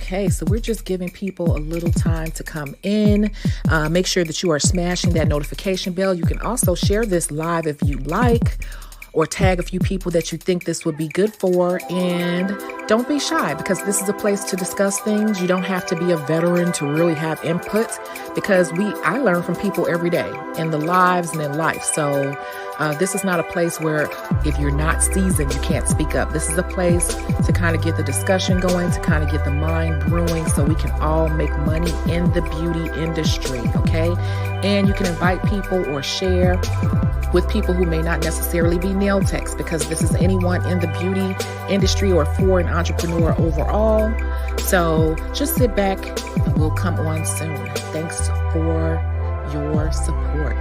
Okay, so we're just giving people a little time to come in. Make sure that you are smashing that notification bell. You can also share this live if you like, or tag a few people that you think this would be good for. And don't be shy, because this is a place to discuss things. You don't have to be a veteran to really have input, because I learn from people every day in the lives and in life. So this is not a place where if you're not seasoned, you can't speak up. This is a place to kind of get the discussion going, to kind of get the mind brewing, so we can all make money in the beauty industry, okay? And you can invite people or share with people who may not necessarily be nail techs, because this is anyone in the beauty industry or for an entrepreneur overall. So just sit back and we'll come on soon. Thanks for your support.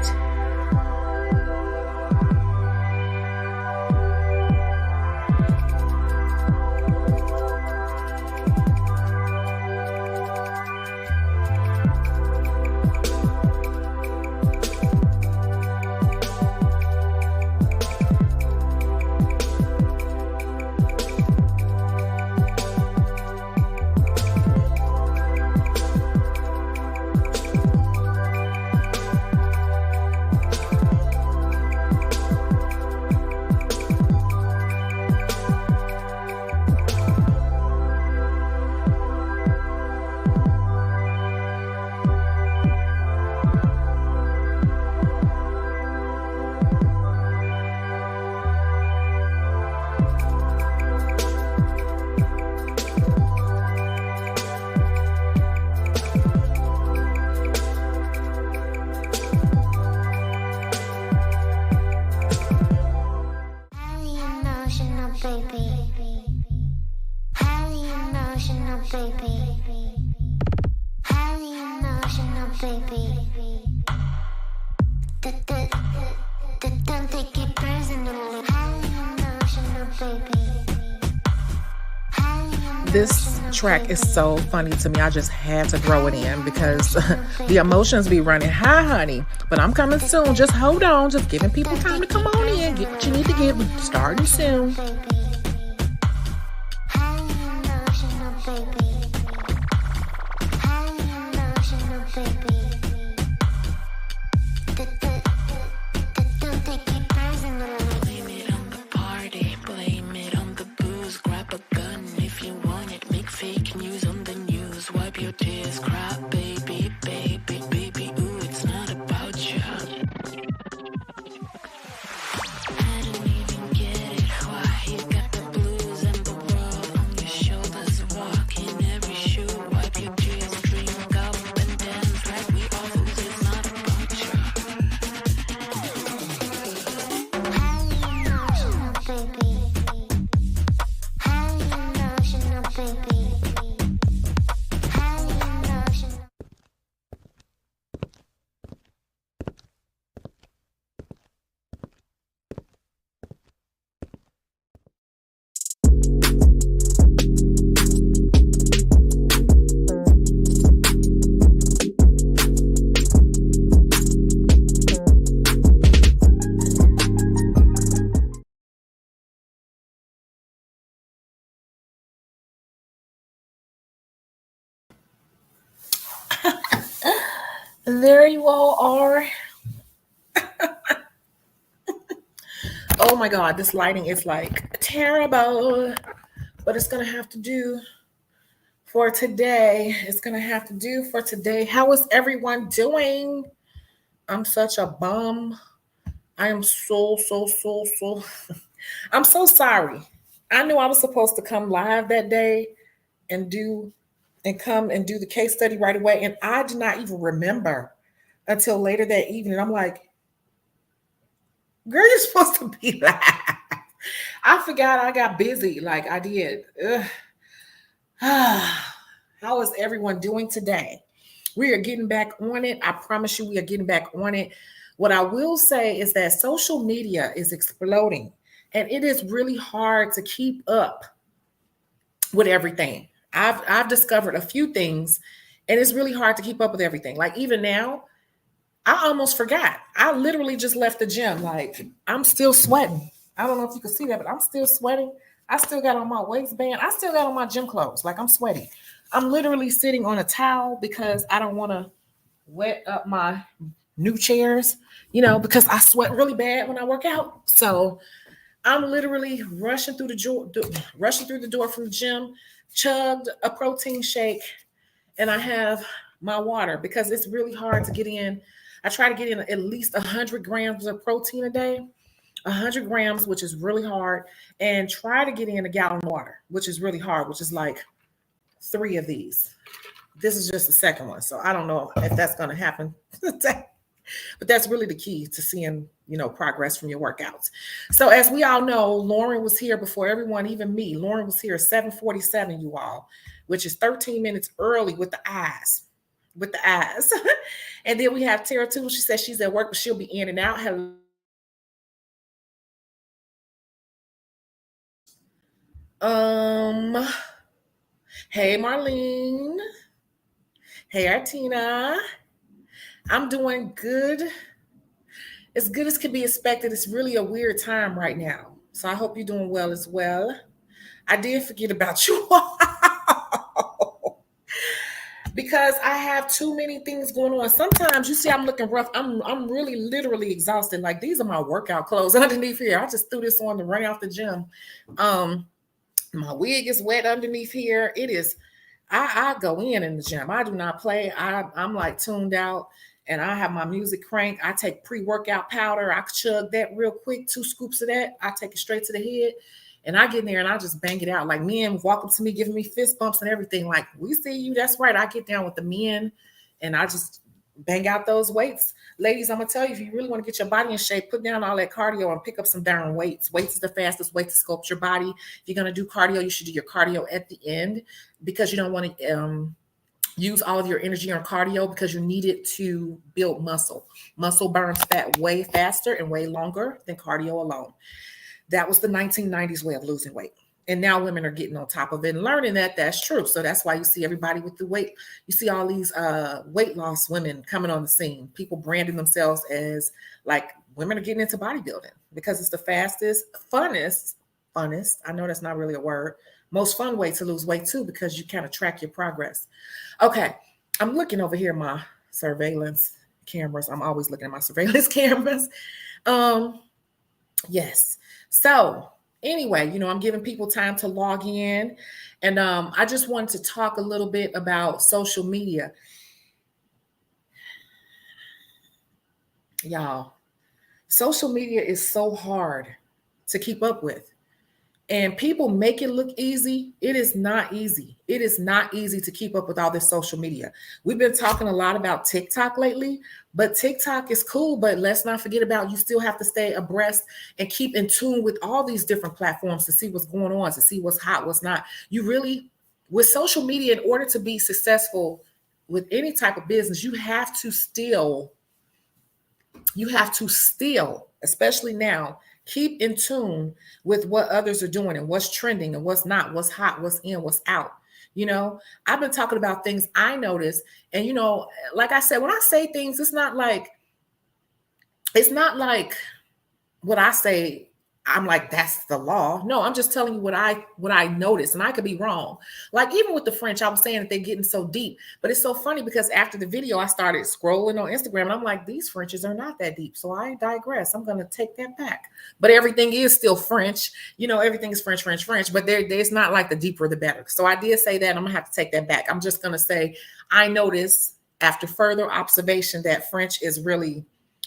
This track is so funny to me. I just had to throw it in because the emotions be running high, honey. But I'm coming soon. Just hold on. Just giving people time to come on in. Get what you need to get. We're starting soon. There you all are. Oh my God, this lighting is like terrible, but it's going to have to do for today. It's going to have to do for today. How is everyone doing? I'm such a bum. I am so. I'm so sorry. I knew I was supposed to come live that day and come and do the case study right away. And I did not even remember until later that evening. I'm like, girl, you're supposed to be live. I forgot I got busy like I did. How is everyone doing today? We are getting back on it. I promise you we are getting back on it. What I will say is that social media is exploding, and it is really hard to keep up with everything. I've discovered a few things, and it's really hard to keep up with everything. Like even now, I almost forgot. I literally just left the gym. Like I'm still sweating. I don't know if you can see that, but I'm still sweating. I still got on my waistband. I still got on my gym clothes. Like I'm sweaty. I'm literally sitting on a towel because I don't want to wet up my new chairs, because I sweat really bad when I work out. So I'm literally rushing through the door from the gym, chugged a protein shake, and I have my water because it's really hard to get in. I try to get in at least 100 grams of protein a day, 100 grams, which is really hard, and try to get in a gallon of water, which is really hard, which is like 3 of these. This is just the second one. So I don't know if that's going to happen. But that's really the key to seeing, progress from your workouts. So as we all know, Lauren was here before everyone, even me. Lauren was here at 7:47, you all, which is 13 minutes early with the eyes. With the eyes. And then we have Tara too. She says she's at work, but she'll be in and out. Hello. Hey Marlene. Hey Artina. I'm doing good. As good as can be expected. It's really a weird time right now. So I hope you're doing well as well. I did forget about you all because I have too many things going on. Sometimes you see I'm looking rough. I'm really literally exhausted. Like these are my workout clothes underneath here. I just threw this on to run out the gym. My wig is wet underneath here. It is. I go in the gym. I do not play. I'm like tuned out. And I have my music cranked. I take pre-workout powder. I chug that real quick, 2 scoops of that. I take it straight to the head. And I get in there and I just bang it out. Like men walk up to me, giving me fist bumps and everything. Like, we see you. That's right. I get down with the men and I just bang out those weights. Ladies, I'm going to tell you, if you really want to get your body in shape, put down all that cardio and pick up some darn weights. Weights is the fastest way to sculpt your body. If you're going to do cardio, you should do your cardio at the end because you don't want to use all of your energy on cardio because you need it to build muscle. Muscle burns fat way faster and way longer than cardio alone. That was the 1990s way of losing weight. And now women are getting on top of it and learning that that's true. So that's why you see everybody with the weight. You see all these weight loss women coming on the scene. People branding themselves as like women are getting into bodybuilding because it's the fastest, funnest. I know that's not really a word. Most fun way to lose weight too, because you kind of track your progress. Okay, I'm looking over here, my surveillance cameras. I'm always looking at my surveillance cameras. Yes. So anyway, I'm giving people time to log in. And I just wanted to talk a little bit about social media. Y'all, social media is so hard to keep up with. And people make it look easy. It is not easy. It is not easy to keep up with all this social media. We've been talking a lot about TikTok lately, but TikTok is cool. But let's not forget about you still have to stay abreast and keep in tune with all these different platforms to see what's going on, to see what's hot, what's not. You really, with social media, in order to be successful with any type of business, you have to still, especially now, keep in tune with what others are doing and what's trending and what's not, what's hot, what's in, what's out. I've been talking about things I noticed. And, like I said, when I say things, it's not like what I say, I'm like, that's the law. No, I'm just telling you what I noticed, and I could be wrong. Like even with the French, I was saying that they're getting so deep, but it's so funny because after the video, I started scrolling on Instagram and I'm like, these Frenches are not that deep. So I digress. I'm going to take that back. But everything is still French. Everything is French, but there's not like the deeper, the better. So I did say that. I'm going to have to take that back. I'm just going to say, I noticed after further observation that French is really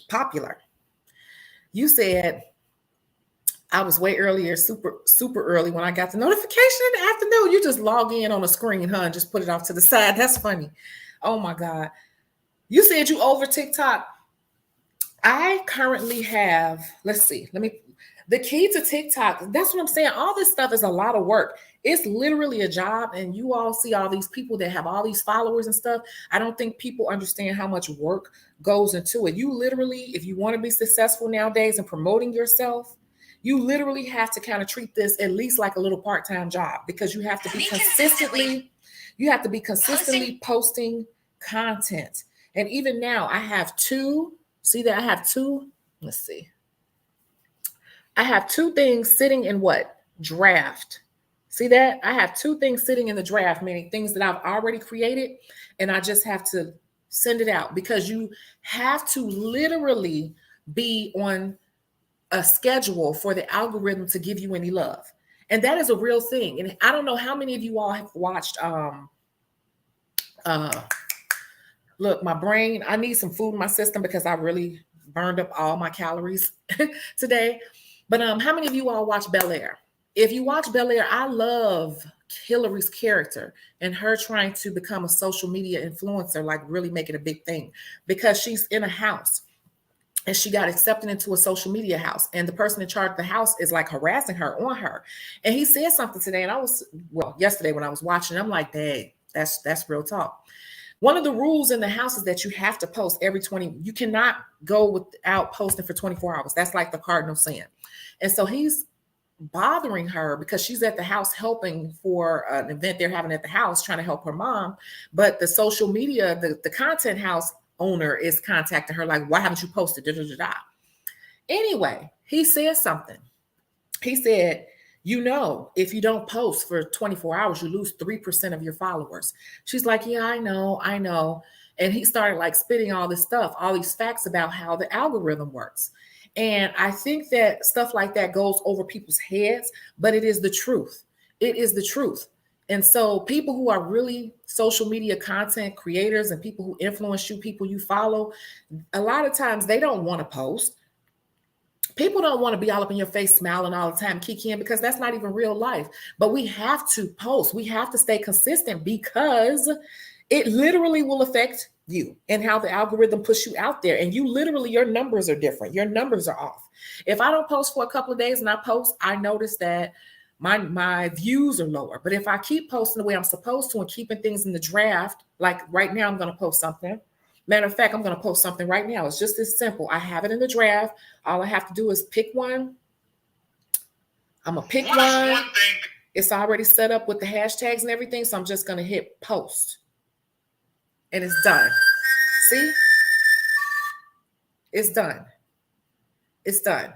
popular. You said, I was way earlier, super early when I got the notification in the afternoon. You just log in on a screen, huh, and just put it off to the side. That's funny. Oh my God. You said you over TikTok. I currently have, let's see, the key to TikTok, that's what I'm saying. All this stuff is a lot of work. It's literally a job. And you all see all these people that have all these followers and stuff. I don't think people understand how much work goes into it. You literally, if you want to be successful nowadays in promoting yourself, you literally have to kind of treat this at least like a little part-time job because you have to be consistently posting content. And even now I have two, let's see. I have 2 things sitting in what? Draft. See that? I have two things sitting in the draft, meaning things that I've already created, and I just have to send it out because you have to literally be on a schedule for the algorithm to give you any love. And that is a real thing. And I don't know how many of you all have watched uh look, my brain, I need some food in my system because I really burned up all my calories today. But how many of you all watch Bel Air? If you watch Bel Air, I love Hillary's character and her trying to become a social media influencer, like really make it a big thing because she's in a house and she got accepted into a social media house, and the person in charge of the house is like harassing her on her. And he said something today, and I was, well, yesterday when I was watching, I'm like, dang, that's real talk. One of the rules in the house is that you have to post every 20. You cannot go without posting for 24 hours. That's like the cardinal sin. And so he's bothering her because she's at the house helping for an event they're having at the house, trying to help her mom. But the social media, the content house owner is contacting her like, why haven't you posted? Da, da, da, da. Anyway, he said something. He said, you know, if you don't post for 24 hours, you lose 3% of your followers. She's like, yeah, I know, I know. And he started like spitting all this stuff, all these facts about how the algorithm works. And I think that stuff like that goes over people's heads, but it is the truth. It is the truth. And so people who are really social media content creators and people who influence you, people you follow, a lot of times they don't want to post. People don't want to be all up in your face smiling all the time, kikiing, because that's not even real life. But we have to post. We have to stay consistent because it literally will affect you and how the algorithm puts you out there. And you literally, your numbers are different. Your numbers are off. If I don't post for a couple of days and I post, I notice that my views are lower. But if I keep posting the way I'm supposed to and keeping things in the draft, like right now, I'm going to post something. Matter of fact, I'm going to post something right now. It's just this simple. I have it in the draft. All I have to do is pick one. I'm going to pick one. It's already set up with the hashtags and everything. So I'm just going to hit post. And it's done. See? It's done. It's done.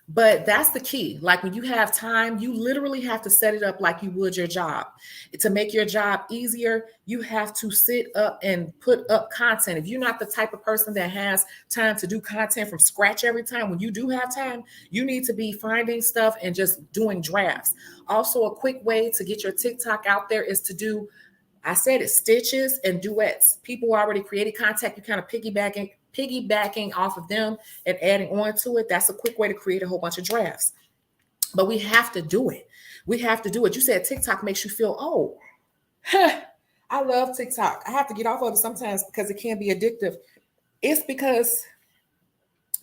But that's the key. Like when you have time, you literally have to set it up like you would your job. To make your job easier, you have to sit up and put up content. If you're not the type of person that has time to do content from scratch every time, when you do have time, you need to be finding stuff and just doing drafts. Also, a quick way to get your TikTok out there is to do, I said it, stitches and duets. People already created content. You kind of piggybacking off of them and adding on to it. That's a quick way to create a whole bunch of drafts. But we have to do it. We have to do it. You said TikTok makes you feel old. I love TikTok. I have to get off of it sometimes because it can be addictive. It's because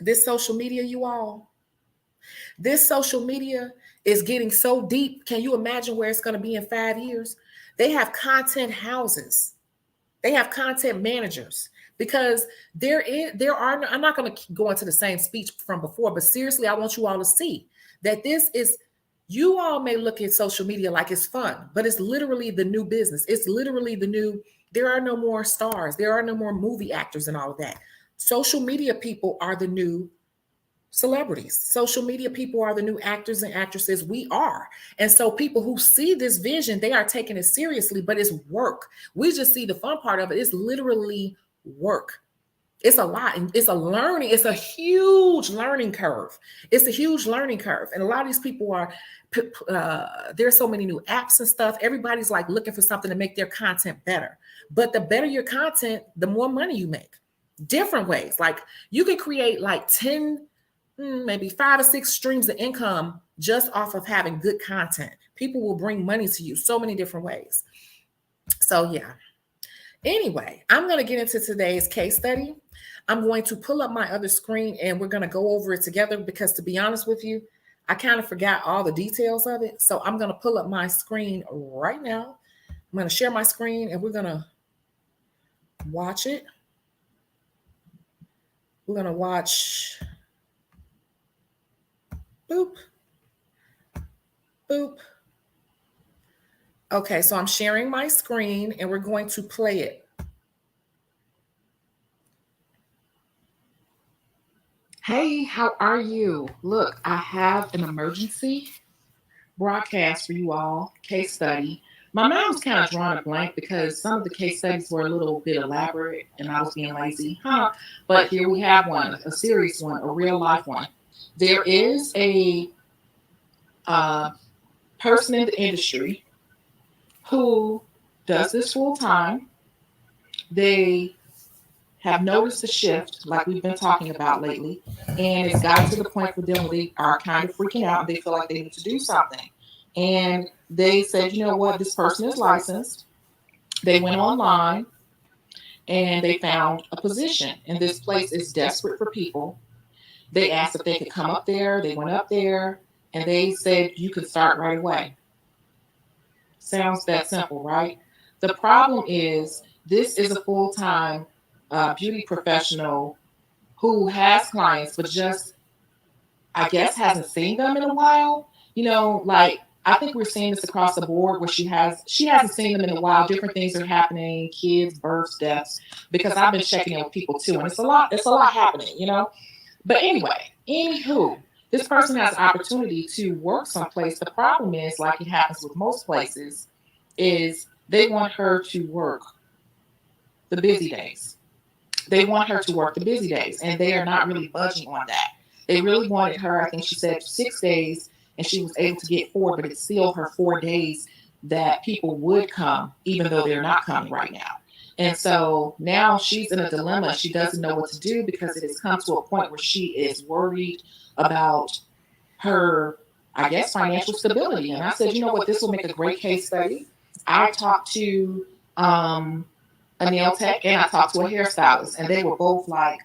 this social media, you all, this social media is getting so deep. Can you imagine where it's going to be in 5 years? They have content houses. They have content managers because there are, I'm not going to go into the same speech from before, but seriously, I want you all to see that this is, you all may look at social media like it's fun, but it's literally the new business. It's literally the new, there are no more stars. There are no more movie actors and all of that. Social media people are the new celebrities. Social media people are the new actors and actresses. We are. And so people who see this vision, they are taking it seriously, but it's work. We just see the fun part of it. It's literally work. It's a lot. And it's a learning. It's a huge learning curve. It's a huge learning curve. And a lot of these people are, there's so many new apps and stuff. Everybody's like looking for something to make their content better. But the better your content, the more money you make. Different ways. Like you can create like 10, maybe 5 or 6 streams of income just off of having good content. People will bring money to you so many different ways. So yeah. Anyway, I'm going to get into today's case study. I'm going to pull up my other screen and we're going to go over it together because to be honest with you, I kind of forgot all the details of it. So I'm going to pull up my screen right now. I'm going to share my screen and we're going to watch it. We're going to watch. Boop. Boop. Okay, so I'm sharing my screen and we're going to play it. Hey, how are you? Look, I have an emergency. broadcast for you all, case study. My mind was kind of drawn a blank because some of the case studies were a little bit elaborate and I was being lazy. But here we have one, a serious one, a real life one. There is a uh, person in the industry who does this full time. They have noticed a shift, like we've been talking about lately, and it's gotten to the point for them where they are kind of freaking out and they feel like they need to do something. And they said, you know what, this person is licensed. They went online and they found a position, and this place is desperate for people. They asked if they could come up there. They went up there and they said, you could start right away. Sounds that simple, right? The problem is this is a full-time beauty professional who has clients, but just, I guess, hasn't seen them in a while. You know, like I think we're seeing this across the board where she hasn't seen them in a while. Different things are happening, kids, births, deaths, because I've been checking in with people too, and it's a lot happening, you know. But anyway, anywho, this person has an opportunity to work someplace. The problem is, like it happens with most places, is they want her to work the busy days. They want her to work the busy days, and they are not really budging on that. They really wanted her, I think she said 6 days, and she was able to get 4, but it's still her 4 days that people would come, even though they're not coming right now. And so now she's in a dilemma. She doesn't know what to do because it has come to a point where she is worried about her, I guess, financial stability. And I said, you know what, this will make a great case study. I talked to a nail tech and I talked to a hairstylist, and they were both like,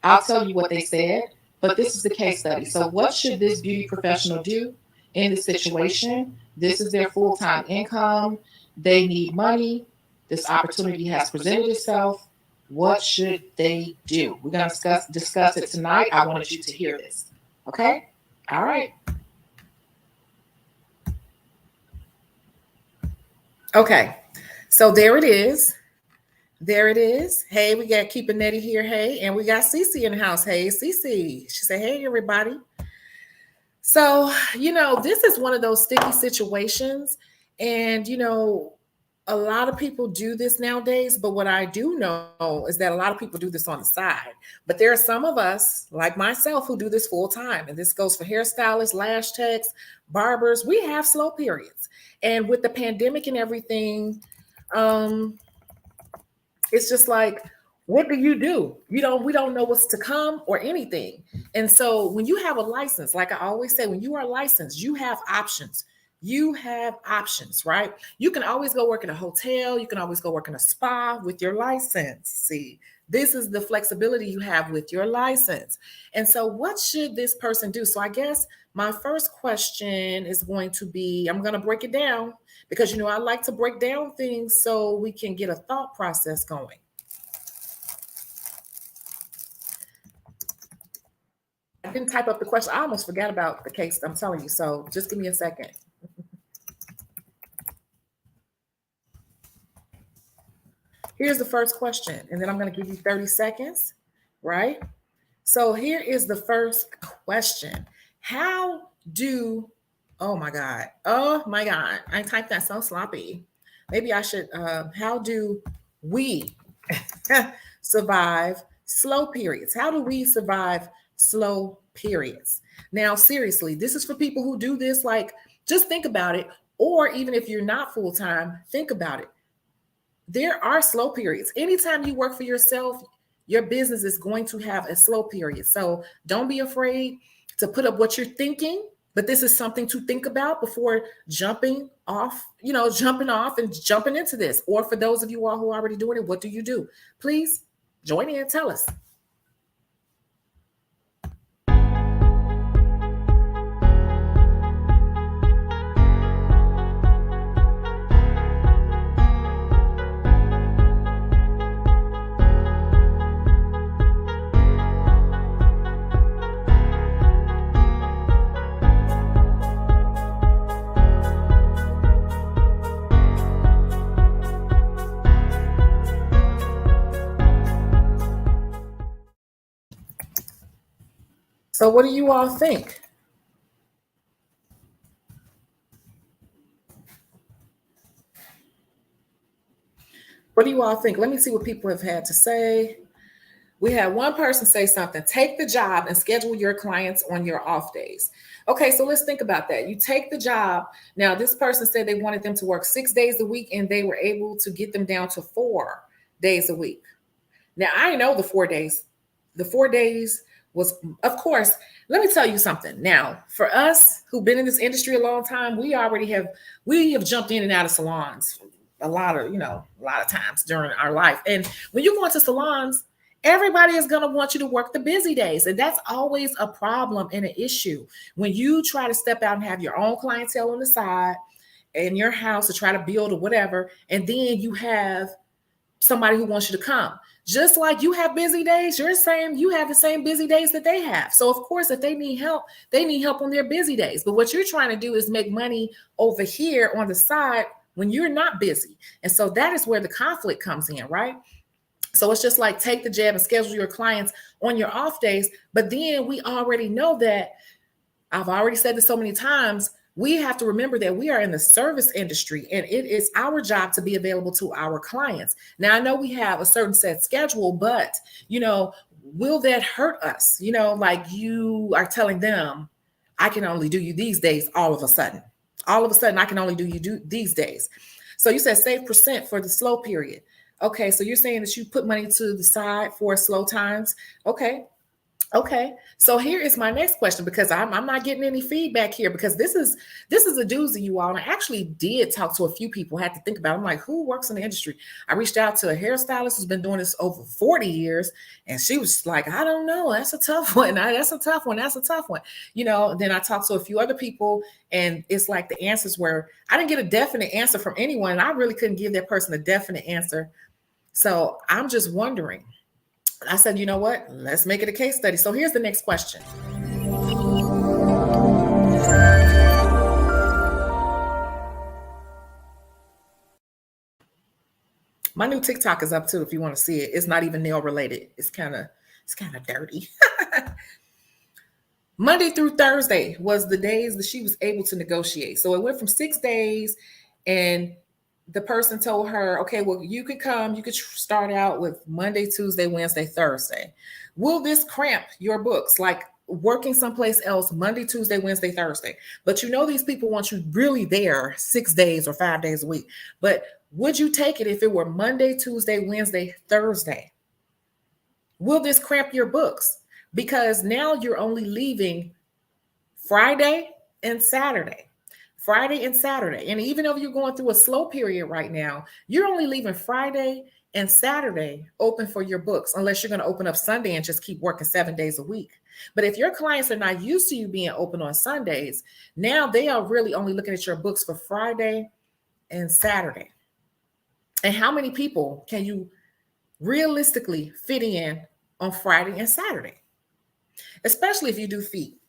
I'll tell you what they said, but this is the case study. So what should this beauty professional do in this situation? This is their full-time income. They need money. This opportunity has presented itself. What should they do? We're going to discuss it tonight. I wanted you to hear this. Okay? All right. Okay. So there it is. There it is. Hey, we got Keep It Netty here. Hey, and we got Cece in the house. Hey, Cece. She said, hey, everybody. So, you know, this is one of those sticky situations. And, you know, a lot of people do this nowadays, but what I do know is that a lot of people do this on the side. But there are some of us, like myself, who do this full time. And this goes for hairstylists, lash techs, barbers. We have slow periods. And with the pandemic and everything, it's just like, what do? We don't know what's to come or anything. And so when you have a license, like I always say, when you are licensed, you have options. You have options, right? You can always go work in a hotel. You can always go work in a spa with your license. See, this is the flexibility you have with your license. And so what should this person do? So I guess my first question is going to be, I'm going to break it down because, you know, I like to break down things so we can get a thought process going. I didn't type up the question. I almost forgot about the case. I'm telling you. So just give me a second. Here's the first question, and then I'm going to give you 30 seconds, right? So here is the first question. Oh my God, I typed that so sloppy. Maybe I should, how do we survive slow periods? How do we survive slow periods? Now, seriously, this is for people who do this, like, just think about it. Or even if you're not full-time, think about it. There are slow periods. Anytime you work for yourself, your business is going to have a slow period. So don't be afraid to put up what you're thinking, but this is something to think about before jumping off and jumping into this. Or for those of you all who are already doing it, what do you do? Please join in and tell us. So what do you all think? What do you all think? Let me see what people have had to say. We had one person say something: take the job and schedule your clients on your off days. Okay, so let's think about that. You take the job. Now, this person said they wanted them to work 6 days a week, and they were able to get them down to 4 days a week. Now, I know the 4 days. The 4 days was, of course, let me tell you something. Now, for us who've been in this industry a long time, we have jumped in and out of salons a lot of, a lot of times during our life. And when you go into salons, everybody is going to want you to work the busy days. And that's always a problem and an issue. When you try to step out and have your own clientele on the side in your house to try to build or whatever, and then you have somebody who wants you to come. Just like you have busy days, you have the same busy days that they have. So of course, if they need help on their busy days. But what you're trying to do is make money over here on the side when you're not busy. And so that is where the conflict comes in, right? So it's just like, take the jab and schedule your clients on your off days. But then we already know that, I've already said this so many times, we have to remember that we are in the service industry and it is our job to be available to our clients. Now, I know we have a certain set schedule, but, will that hurt us? Like you are telling them, I can only do you these days all of a sudden. I can only do you these days. So you said save percent for the slow period. Okay, so you're saying that you put money to the side for slow times. Okay. So here is my next question, because I'm not getting any feedback here, because this is a doozy, you all. And I actually did talk to a few people, had to think about it. I'm like, who works in the industry? I reached out to a hairstylist who's been doing this over 40 years. And she was like, I don't know. That's a tough one. That's a tough one. Then I talked to a few other people, and it's like the answers were, I didn't get a definite answer from anyone. And I really couldn't give that person a definite answer. So I'm just wondering. I said, you know what? Let's make it a case study. So here's the next question. My new TikTok is up too, if you want to see it. It's not even nail related. It's kind of dirty. Monday through Thursday was the days that she was able to negotiate. So it went from 6 days, and the person told her, okay, well, you could start out with Monday, Tuesday, Wednesday, Thursday. Will this cramp your books? Like working someplace else Monday, Tuesday, Wednesday, Thursday. But these people want you really there 6 days or 5 days a week. But would you take it if it were Monday, Tuesday, Wednesday, Thursday? Will this cramp your books? Because now you're only leaving Friday and Saturday. And even though you're going through a slow period right now, you're only leaving Friday and Saturday open for your books, unless you're going to open up Sunday and just keep working 7 days a week. But if your clients are not used to you being open on Sundays, now they are really only looking at your books for Friday and Saturday. And how many people can you realistically fit in on Friday and Saturday? Especially if you do feet.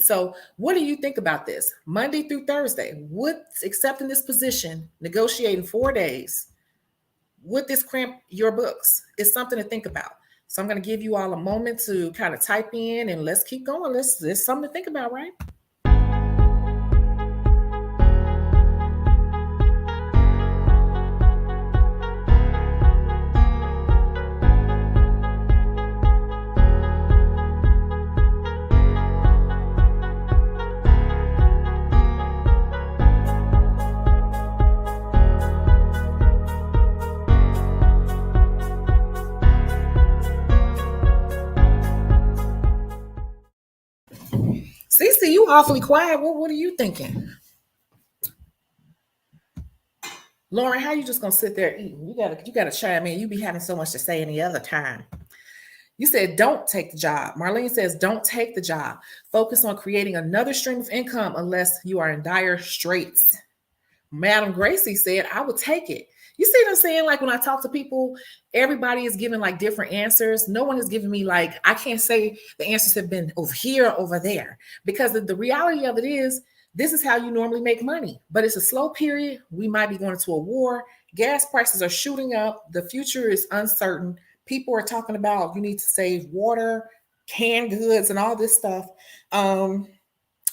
So what do you think about this? Monday through Thursday, would accepting this position, negotiating 4 days, would this cramp your books? It's something to think about. So I'm going to give you all a moment to kind of type in, and let's keep going. There's something to think about, right? Cece, you awfully quiet. What are you thinking? Lauren, how you just gonna sit there eating? You gotta chime in. You be having so much to say any other time. You said don't take the job. Marlene says don't take the job. Focus on creating another stream of income unless you are in dire straits. Madam Gracie said I would take it. You see what I'm saying? Like when I talk to people, everybody is giving like different answers. No one has given me like, I can't say the answers have been over here or over there, because the reality of it is this is how you normally make money, but it's a slow period. We might be going into a war. Gas prices are shooting up. The future is uncertain. People are talking about you need to save water, canned goods, and all this stuff.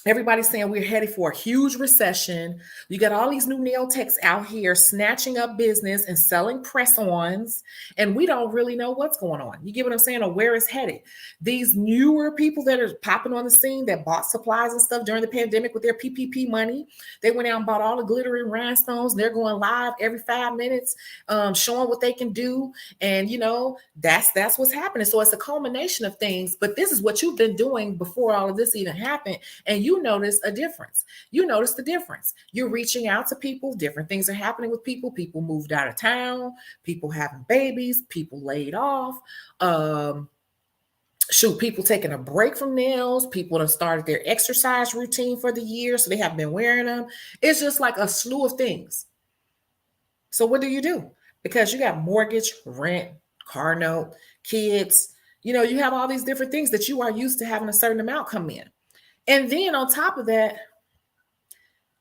Everybody's saying we're headed for a huge recession. You got all these new nail techs out here snatching up business and selling press-ons, and we don't really know what's going on. You get what I'm saying, or where it's headed. These newer people that are popping on the scene that bought supplies and stuff during the pandemic with their PPP money, they went out and bought all the glitter and rhinestones. And they're going live every 5 minutes, showing what they can do, and that's what's happening. So it's a culmination of things. But this is what you've been doing before all of this even happened, and you notice a difference. You notice the difference. You're reaching out to people. Different things are happening with people. People moved out of town. People having babies. People laid off. People taking a break from nails. People have started their exercise routine for the year, so they haven't been wearing them. It's just like a slew of things. So what do? Because you got mortgage, rent, car note, kids. You have all these different things that you are used to having a certain amount come in. And then on top of that,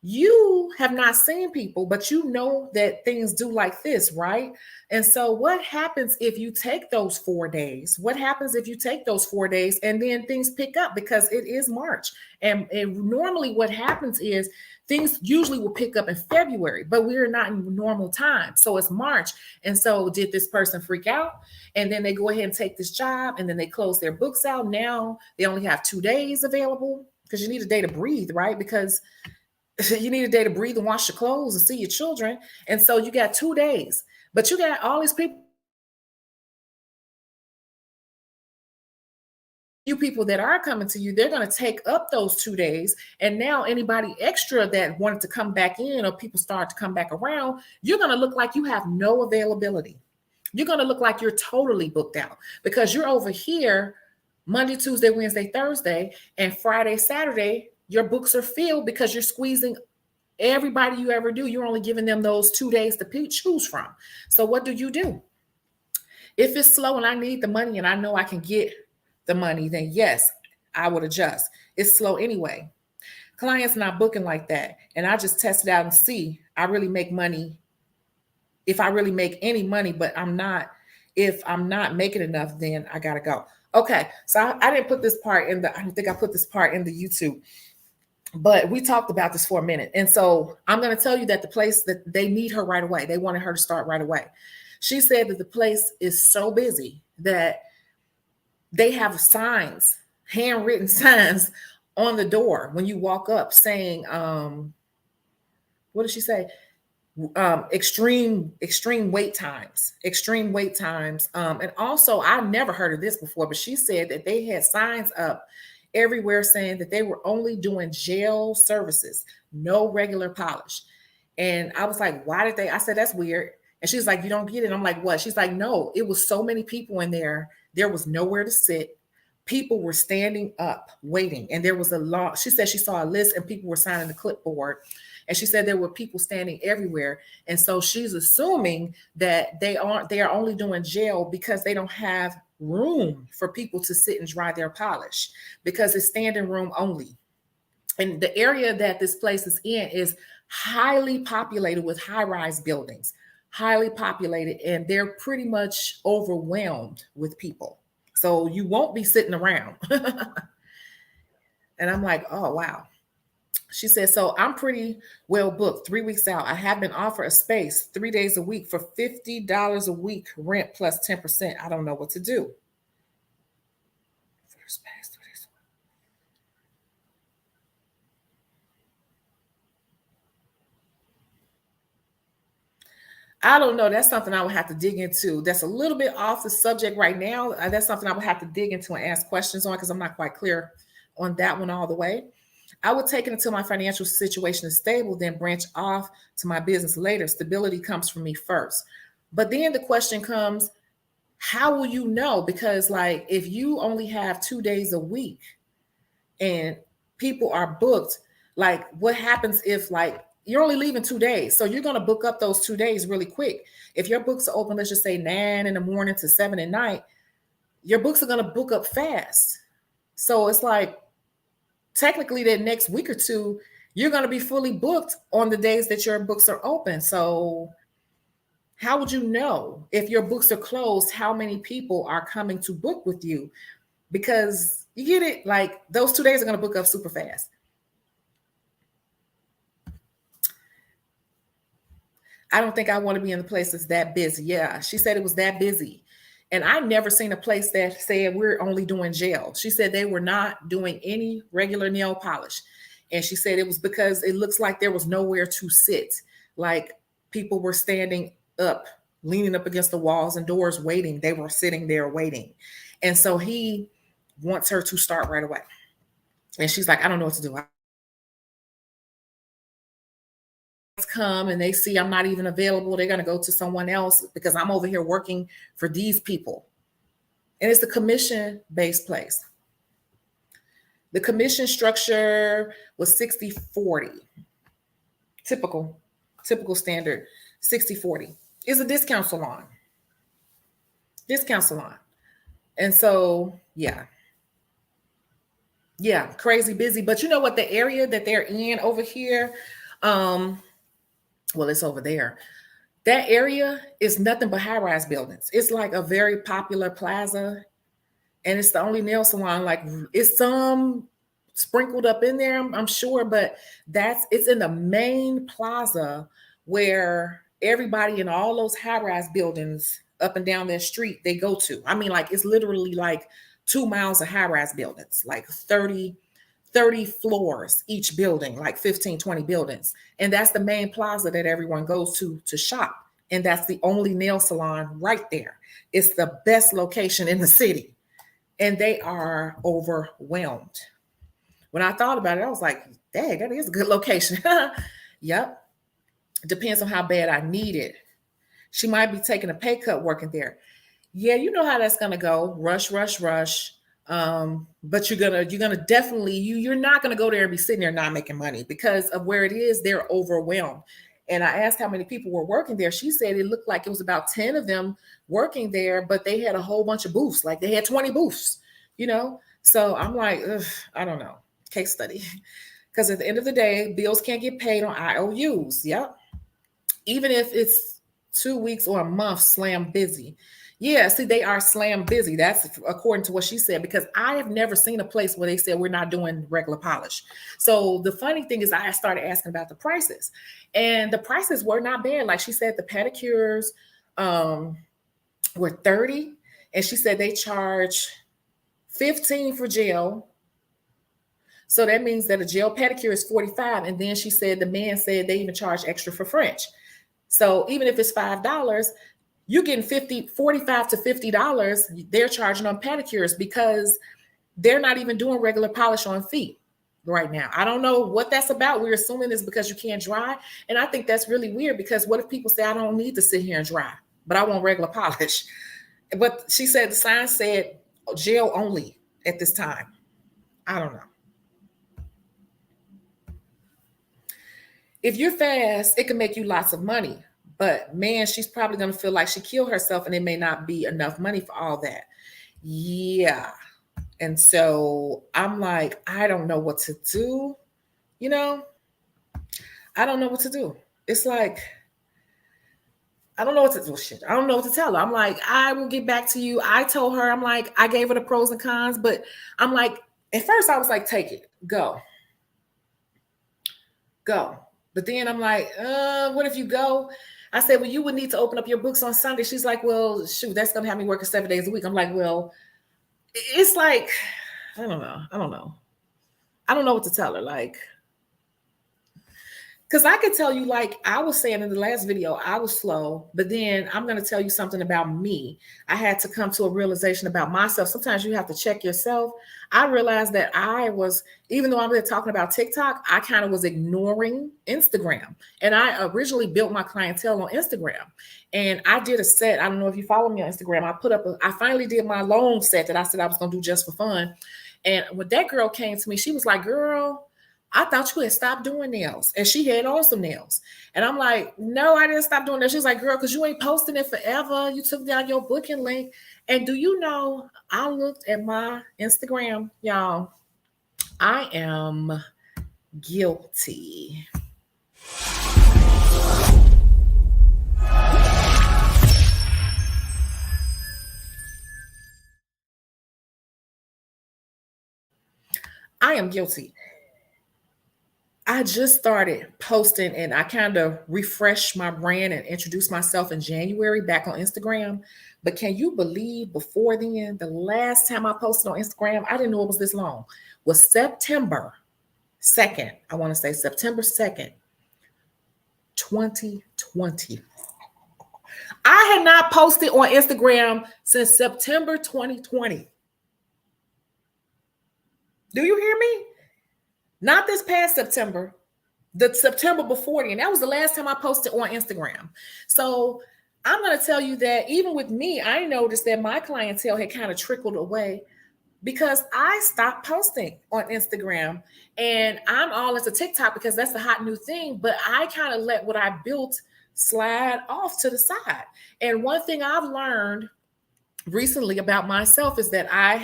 you have not seen people, but you know that things do like this, right? And so what happens if you take those 4 days? What happens if you take those 4 days and then things pick up, because it is March? And normally what happens is things usually will pick up in February, but we're not in normal time. So it's March. And so did this person freak out? And then they go ahead and take this job, and then they close their books out. Now they only have 2 days available, because you need a day to breathe, right? Because you need a day to breathe and wash your clothes and see your children. And so you got 2 days, but you got all these people, that are coming to you. They're going to take up those 2 days. And now anybody extra that wanted to come back in, or people start to come back around, you're going to look like you have no availability. You're going to look like you're totally booked out, because you're over here Monday, Tuesday, Wednesday, Thursday, and Friday, Saturday, your books are filled, because you're squeezing everybody you ever do. You're only giving them those 2 days to choose from. So what do? If it's slow and I need the money and I know I can get the money, then yes, I would adjust. It's slow anyway. Clients not booking like that. And I just test it out and see. I really make money, if I really make any money, but if I'm not making enough, then I got to go. Okay, so I didn't put this part in I don't think I put this part in the YouTube, but we talked about this for a minute. And so I'm going to tell you that the place, that they need her right away. They wanted her to start right away. She said that the place is so busy that they have signs, handwritten signs on the door when you walk up saying, what did she say? Extreme wait times. And also, I never heard of this before, but she said that they had signs up everywhere saying that they were only doing gel services, no regular polish. And I was like, why did they? I said, that's weird. And she's like, you don't get it. I'm like, what? She's like, no, it was so many people in there. There was nowhere to sit. People were standing up waiting. And there was she said she saw a list and people were signing the clipboard. And she said there were people standing everywhere. And so she's assuming that they are only doing gel because they don't have room for people to sit and dry their polish, because it's standing room only. And the area that this place is in is highly populated with high-rise buildings, highly populated, and they're pretty much overwhelmed with people. So you won't be sitting around. And I'm like, oh, wow. She said, so I'm pretty well booked 3 weeks out. I have been offered a space 3 days a week for $50 a week rent plus 10%. I don't know what to do. First pass 3 days. I don't know. That's something I would have to dig into. That's a little bit off the subject right now. That's something I would have to dig into and ask questions on, because I'm not quite clear on that one all the way. I would take it until my financial situation is stable, then branch off to my business later. Stability comes from me first. But then the question comes, how will you know? Because like, if you only have 2 days a week and people are booked, like what happens if like you're only leaving 2 days? So you're going to book up those 2 days really quick. If your books are open, let's just say 9 in the morning to 7 at night, your books are going to book up fast. So it's like, technically that next week or two, you're going to be fully booked on the days that your books are open. So how would you know if your books are closed, how many people are coming to book with you? Because you get it, like those 2 days are going to book up super fast. I don't think I want to be in the place that's that busy. Yeah, she said it was that busy. And I never seen a place that said we're only doing gel. She said they were not doing any regular nail polish. And she said it was because it looks like there was nowhere to sit. Like people were standing up, leaning up against the walls and doors waiting. They were sitting there waiting. And so he wants her to start right away. And she's like, I don't know what to do. Come and they see I'm not even available, they're going to go to someone else because I'm over here working for these people. And it's a commission based place. The commission structure was 60-40. Typical standard 60-40. It's a discount salon. And so, yeah, crazy busy. But you know what? The area that they're in over here, well, it's over there. That area is nothing but high-rise buildings. It's like a very popular plaza, and it's the only nail salon. Like, it's some sprinkled up in there, I'm sure, but it's in the main plaza where everybody in all those high-rise buildings up and down that street they go to. I mean, like, it's literally like 2 miles of high-rise buildings, like 30 floors each building, like 15, 20 buildings. And that's the main plaza that everyone goes to shop. And that's the only nail salon right there. It's the best location in the city. And they are overwhelmed. When I thought about it, I was like, dang, that is a good location. Yep. Depends on how bad I need it. She might be taking a pay cut working there. Yeah, you know how that's going to go. Rush. But you're gonna definitely you're not gonna go there and be sitting there not making money because of where it is. They're overwhelmed. And I asked how many people were working there. She said it looked like it was about 10 of them working there, but they had a whole bunch of booths. Like they had 20 booths, you know? So I'm like, I don't know. Case study. Because at the end of the day, bills can't get paid on IOUs. Yep. Even if it's 2 weeks or a month slam busy. Yeah, see, they are slam busy. That's according to what she said, because I have never seen a place where they said we're not doing regular polish. So the funny thing is I started asking about the prices, and the prices were not bad. Like she said, the pedicures were $30, and she said they charge $15 for gel. So that means that a gel pedicure is $45. And then she said the man said they even charge extra for French. So even if it's $5, you're getting $45 to $50 they're charging on pedicures because they're not even doing regular polish on feet right now. I don't know what that's about. We're assuming it's because you can't dry. And I think that's really weird because what if people say, I don't need to sit here and dry, but I want regular polish. But she said the sign said gel only at this time. I don't know. If you're fast, it can make you lots of money. But man, she's probably going to feel like she killed herself and it may not be enough money for all that. Yeah. And so I'm like, I don't know what to do. You know, I don't know what to do. It's like, I don't know what to do. Shit. I don't know what to tell her. I'm like, I will get back to you. I told her, I'm like, I gave her the pros and cons, but I'm like, at first I was like, take it, go. But then I'm like, what if you go? I said, well, you would need to open up your books on Sunday. She's like, well, shoot, that's going to have me working 7 days a week. I'm like, well, it's like, I don't know. I don't know what to tell her. Like, because I could tell you, like I was saying in the last video, I was slow, but then I'm going to tell you something about me. I had to come to a realization about myself. Sometimes you have to check yourself. I realized that I was, even though I'm here talking about TikTok, I kind of was ignoring Instagram. And I originally built my clientele on Instagram. And I did a set. I don't know if you follow me on Instagram. I finally did my long set that I said I was going to do just for fun. And when that girl came to me, she was like, girl, I thought you had stopped doing nails. And she had awesome nails. And I'm like, no, I didn't stop doing that. She's like, girl, because you ain't posting it forever. You took down your booking link. And do you know, I looked at my Instagram, y'all. I am guilty. I am guilty. I just started posting and I kind of refreshed my brand and introduced myself in January back on Instagram. But can you believe before then, the last time I posted on Instagram, I didn't know it was this long, was September 2nd. I want to say September 2nd, 2020. I had not posted on Instagram since September 2020. Do you hear me? Not this past September, the September before then. That was the last time I posted on Instagram. So I'm going to tell you that even with me, I noticed that my clientele had kind of trickled away because I stopped posting on Instagram, and I'm all into TikTok because that's the hot new thing. But I kind of let what I built slide off to the side. And one thing I've learned recently about myself is that I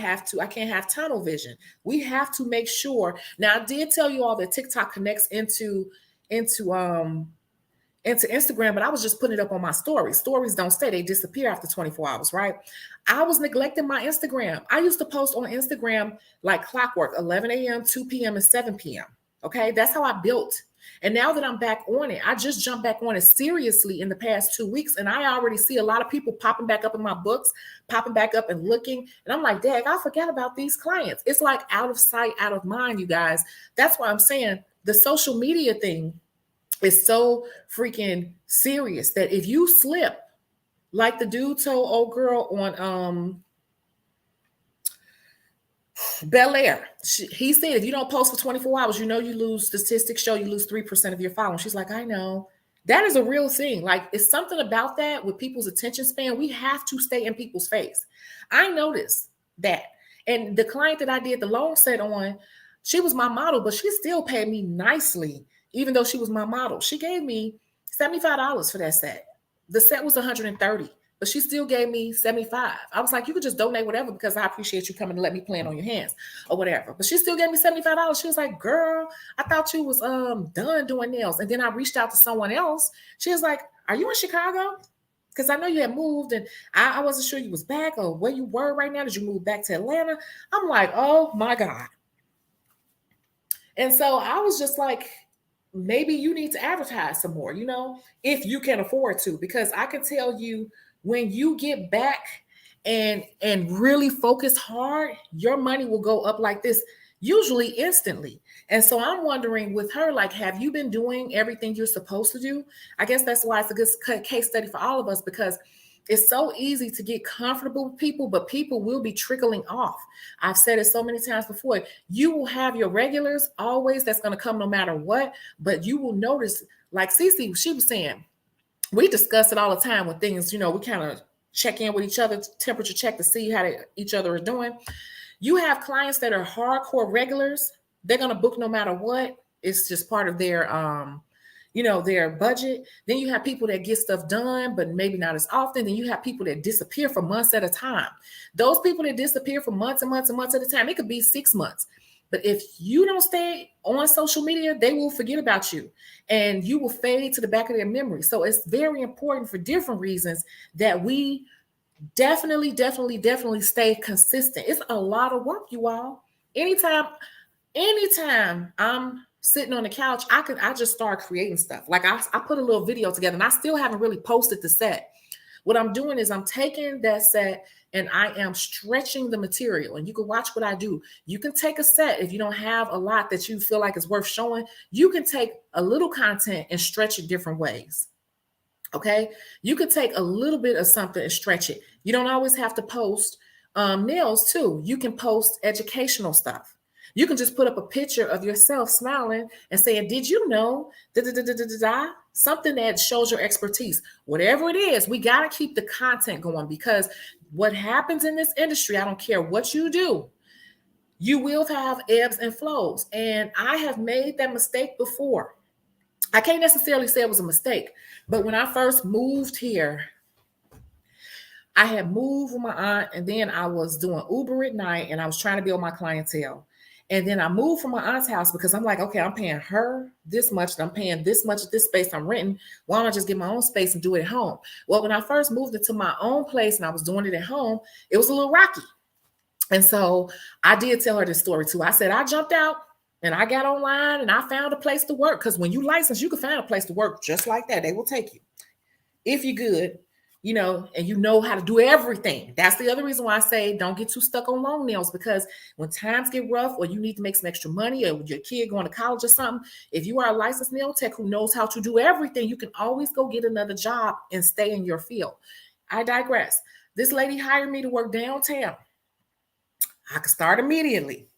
can't have tunnel vision. We have to make sure. Now, I did tell you all that TikTok connects into Instagram, but I was just putting it up on my stories. Stories don't stay, they disappear after 24 hours, right? I was neglecting my Instagram. I used to post on Instagram like clockwork, 11 a.m., 2 p.m., and 7 p.m. Okay, that's how I built. And now that I'm back on it, I just jumped back on it seriously in the past 2 weeks. And I already see a lot of people popping back up in my books, popping back up and looking. And I'm like, dang, I forget about these clients. It's like out of sight, out of mind, you guys. That's why I'm saying the social media thing is so freaking serious that if you slip, like the dude told old girl on Bel Air, he said, if you don't post for 24 hours, you lose. Statistics show you lose 3% of your following. She's like, I know. That is a real thing. Like, it's something about that with people's attention span. We have to stay in people's face. I noticed that. And the client that I did the loan set on, she was my model, but she still paid me nicely, even though she was my model. She gave me $75 for that set. The set was $130, but she still gave me $75. I was like, you could just donate whatever because I appreciate you coming to let me plan on your hands or whatever. But she still gave me $75. She was like, girl, I thought you was done doing nails. And then I reached out to someone else. She was like, are you in Chicago? Because I know you had moved and I wasn't sure you was back or where you were right now. Did you move back to Atlanta? I'm like, oh my God. And so I was just like, maybe you need to advertise some more, if you can afford to, because I can tell you when you get back and really focus hard, your money will go up like this, usually instantly. And so I'm wondering with her, like, have you been doing everything you're supposed to do? I guess that's why it's a good case study for all of us, because it's so easy to get comfortable with people, but people will be trickling off. I've said it so many times before. You will have your regulars always, that's going to come no matter what, but you will notice, like Cece, she was saying, we discuss it all the time when things, we kind of check in with each other, temperature check to see how each other are doing. You have clients that are hardcore regulars. They're going to book no matter what. It's just part of their their budget. Then you have people that get stuff done, but maybe not as often. Then you have people that disappear for months at a time. Those people that disappear for months and months and months at a time, it could be 6 months. But if you don't stay on social media, they will forget about you and you will fade to the back of their memory. So it's very important for different reasons that we definitely stay consistent. It's a lot of work, you all. Anytime I'm sitting on the couch, I just start creating stuff. Like I put a little video together and I still haven't really posted the set. What I'm doing is I'm taking that set and I am stretching the material, and you can watch what I do. You can take a set. If you don't have a lot that you feel like is worth showing, you can take a little content and stretch it different ways. Okay. You can take a little bit of something and stretch it. You don't always have to post nails too. You can post educational stuff. You can just put up a picture of yourself smiling and saying, did you know, something that shows your expertise. Whatever it is, we got to keep the content going, because what happens in this industry, I don't care what you do, you will have ebbs and flows. And I have made that mistake before. I can't necessarily say it was a mistake, but when I first moved here, I had moved with my aunt, and then I was doing Uber at night, and I was trying to build my clientele. And then I moved from my aunt's house because I'm like, okay, I'm paying her this much, and I'm paying this much of this space I'm renting. Why don't I just get my own space and do it at home? Well, when I first moved into my own place and I was doing it at home, it was a little rocky. And so I did tell her this story too. I said, I jumped out And I got online and I found a place to work. Because when you license, you can find a place to work just like that. They will take you if you're good, and you know how to do everything. That's the other reason why I say don't get too stuck on long nails, because when times get rough or you need to make some extra money, or with your kid going to college or something, if you are a licensed nail tech who knows how to do everything, you can always go get another job and stay in your field. I digress. This lady hired me to work downtown. I could start immediately.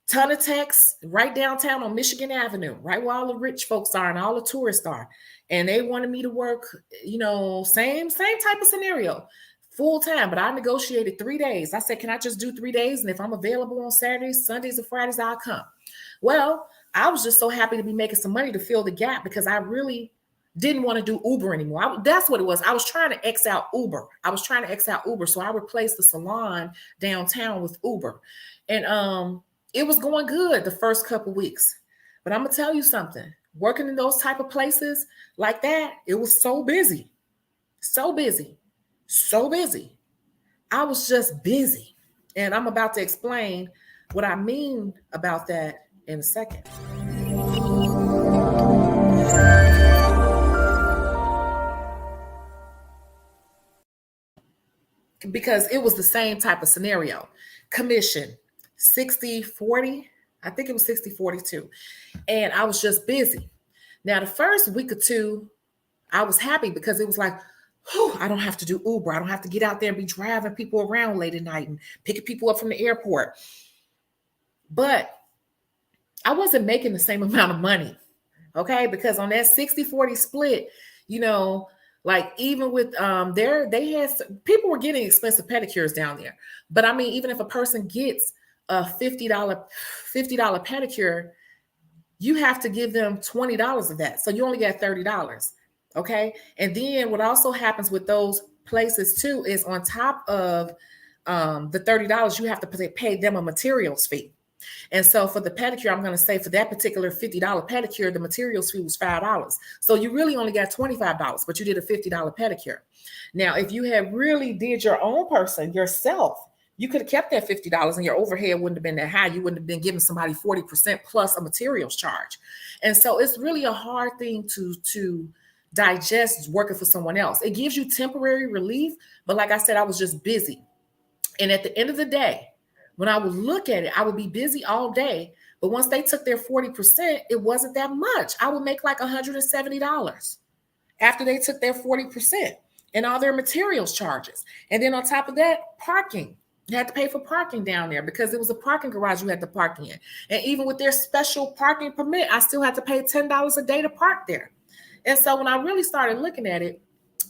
Ton of techs right downtown on Michigan Avenue, right where all the rich folks are and all the tourists are. And they wanted me to work, same type of scenario, full time. But I negotiated 3 days. I said, can I just do 3 days? And if I'm available on Saturdays, Sundays, and Fridays, I'll come. Well, I was just so happy to be making some money to fill the gap, because I really didn't want to do Uber anymore. That's what it was. I was trying to X out Uber. So I replaced the salon downtown with Uber. And it was going good the first couple weeks. But I'm going to tell you something. Working in those type of places like that, it was so busy. So busy. So busy. I was just busy. And I'm about to explain what I mean about that in a second. Because it was the same type of scenario. Commission, 60-40. I think it was 60-42. And I was just busy. Now, the first week or two, I was happy because it was like, I don't have to do Uber. I don't have to get out there and be driving people around late at night and picking people up from the airport. But I wasn't making the same amount of money, okay? Because on that 60-40 split, like even with they had people were getting expensive pedicures down there. But I mean, even if a person gets a $50 pedicure, you have to give them $20 of that. So you only got $30. Okay. And then what also happens with those places too is on top of the $30, you have to pay them a materials fee. And so for the pedicure, I'm going to say for that particular $50 pedicure, the materials fee was $5. So you really only got $25, but you did a $50 pedicure. Now, if you had really did your own person yourself, you could have kept that $50 and your overhead wouldn't have been that high. You wouldn't have been giving somebody 40% plus a materials charge. And so it's really a hard thing to digest working for someone else. It gives you temporary relief. But like I said, I was just busy. And at the end of the day, when I would look at it, I would be busy all day. But once they took their 40%, it wasn't that much. I would make like $170 after they took their 40% and all their materials charges. And then on top of that, parking. You had to pay for parking down there because it was a parking garage you had to park in. And even with their special parking permit, I still had to pay $10 a day to park there. And so when I really started looking at it,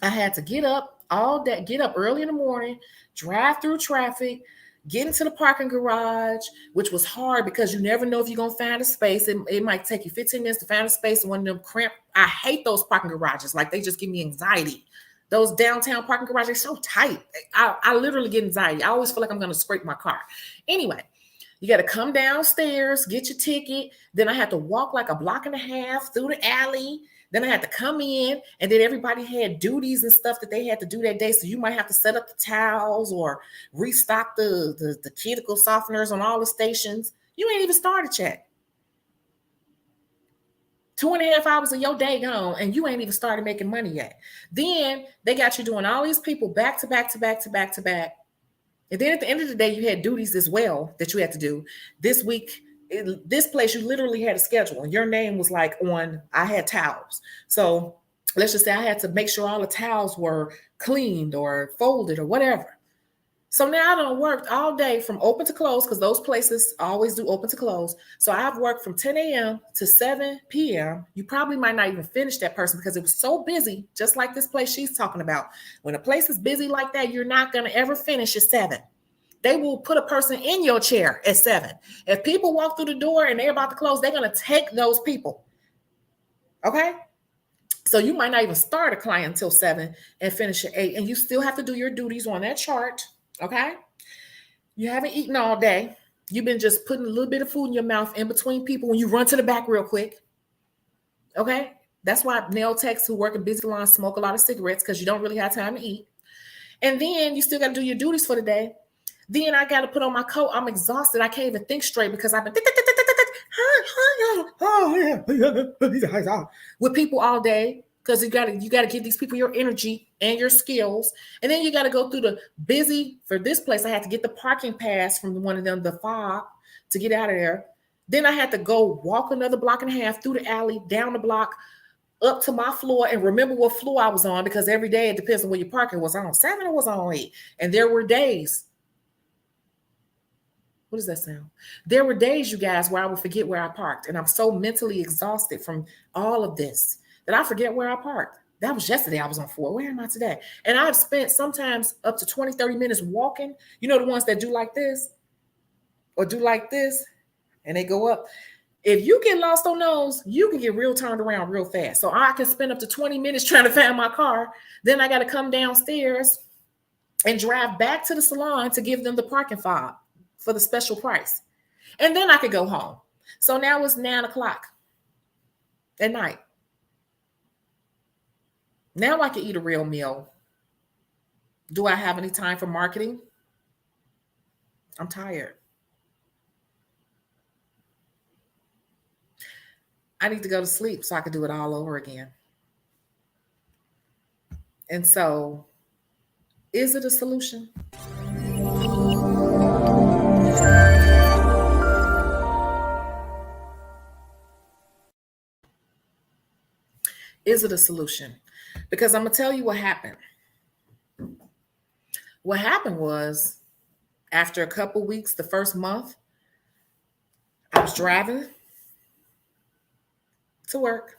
I had to get up all day, get up early in the morning, drive through traffic, get into the parking garage, which was hard because you never know if you're going to find a space. It might take you 15 minutes to find a space in one of them cramped. I hate those parking garages. Like they just give me anxiety. Those downtown parking garages are so tight. I literally get anxiety. I always feel like I'm going to scrape my car. Anyway, you got to come downstairs, get your ticket. Then I had to walk like a block and a half through the alley. Then I had to come in, and then everybody had duties and stuff that they had to do that day. So you might have to set up the towels or restock the cuticle softeners on all the stations. You ain't even started yet. 2.5 hours of your day gone, and you ain't even started making money yet. Then they got you doing all these people back to back to back to back to back. And then at the end of the day, you had duties as well that you had to do. This week, this place, you literally had a schedule, and your name was like on, I had towels. So let's just say I had to make sure all the towels were cleaned or folded or whatever. So now I done worked all day from open to close, because those places always do open to close. So I've worked from 10 a.m. to 7 p.m. You probably might not even finish that person because it was so busy, just like this place she's talking about. When a place is busy like that, you're not going to ever finish at 7. They will put a person in your chair at 7. If people walk through the door and they're about to close, they're going to take those people. Okay? So you might not even start a client until 7 and finish at 8. And you still have to do your duties on that chart. Okay? You haven't eaten all day. You've been just putting a little bit of food in your mouth in between people when you run to the back real quick. Okay? That's why nail techs who work in busy salons smoke a lot of cigarettes, because you don't really have time to eat. And then you still got to do your duties for the day. Then I got to put on my coat. I'm exhausted. I can't even think straight because I've been with people all day, because you gotta give these people your energy and your skills. And then you got to go through the busy. For this place, I had to get the parking pass from one of them, the fob, to get out of there. Then I had to go walk another block and a half through the alley, down the block, up to my floor, and remember what floor I was on, because every day it depends on where your parking was on 7 or was on 8. And there were days. What does that sound? There were days, you guys, where I would forget where I parked. And I'm so mentally exhausted from all of this that I forget where I parked. That was yesterday. I was on 4. Where am I today? And I've spent sometimes up to 20, 30 minutes walking. You know, the ones that do like this or do like this and they go up. If you get lost on those, you can get real turned around real fast. So I can spend up to 20 minutes trying to find my car. Then I got to come downstairs and drive back to the salon to give them the parking fob for the special price. And then I could go home. So now it's 9 o'clock at night. Now I can eat a real meal. Do I have any time for marketing? I'm tired. I need to go to sleep so I can do it all over again. And so, is it a solution? Is it a solution? Because I'm going to tell you what happened. What happened was, after a couple weeks, the first month, I was driving to work.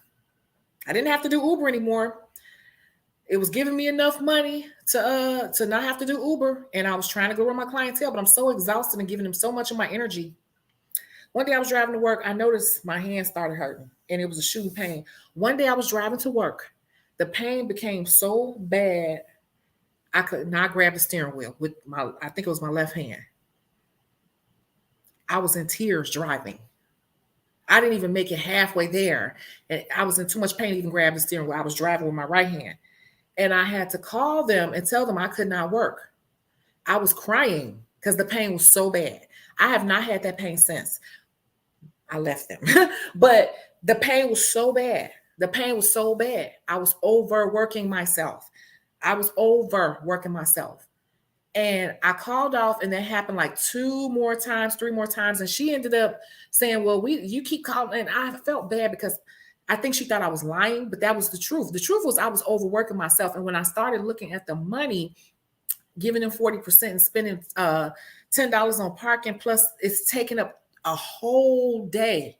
I didn't have to do Uber anymore. It was giving me enough money to not have to do Uber. And I was trying to go run my clientele, but I'm so exhausted and giving them so much of my energy. One day I was driving to work. I noticed my hand started hurting and it was a shooting pain. One day I was driving to work. The pain became so bad, I could not grab the steering wheel with I think it was my left hand. I was in tears driving. I didn't even make it halfway there. And I was in too much pain to even grab the steering wheel. I was driving with my right hand. And I had to call them and tell them I could not work. I was crying because the pain was so bad. I have not had that pain since I left them. But the pain was so bad. The pain was so bad. I was overworking myself. And I called off, and that happened like 2 more times, 3 more times. And she ended up saying, well, you keep calling. And I felt bad because I think she thought I was lying, but that was the truth. The truth was I was overworking myself. And when I started looking at the money, giving them 40% and spending $10 on parking, plus it's taking up a whole day,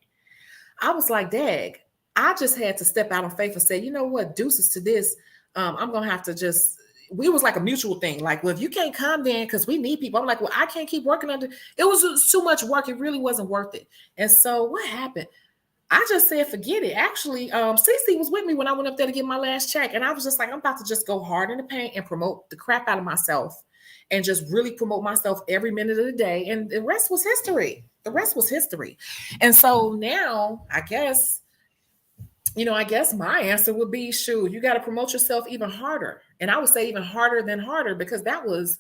I was like, dag, I just had to step out on faith and say, you know what, deuces to this. I'm going to have to just, we was like a mutual thing. Like, well, if you can't come then, because we need people. I'm like, well, I can't keep working under. It was too much work. It really wasn't worth it. And so what happened? I just said, forget it. Actually, Cece was with me when I went up there to get my last check. And I was just like, I'm about to just go hard in the paint and promote the crap out of myself and just really promote myself every minute of the day. And the rest was history. And so now I guess my answer would be, shoot, you got to promote yourself even harder. And I would say even harder than harder, because that was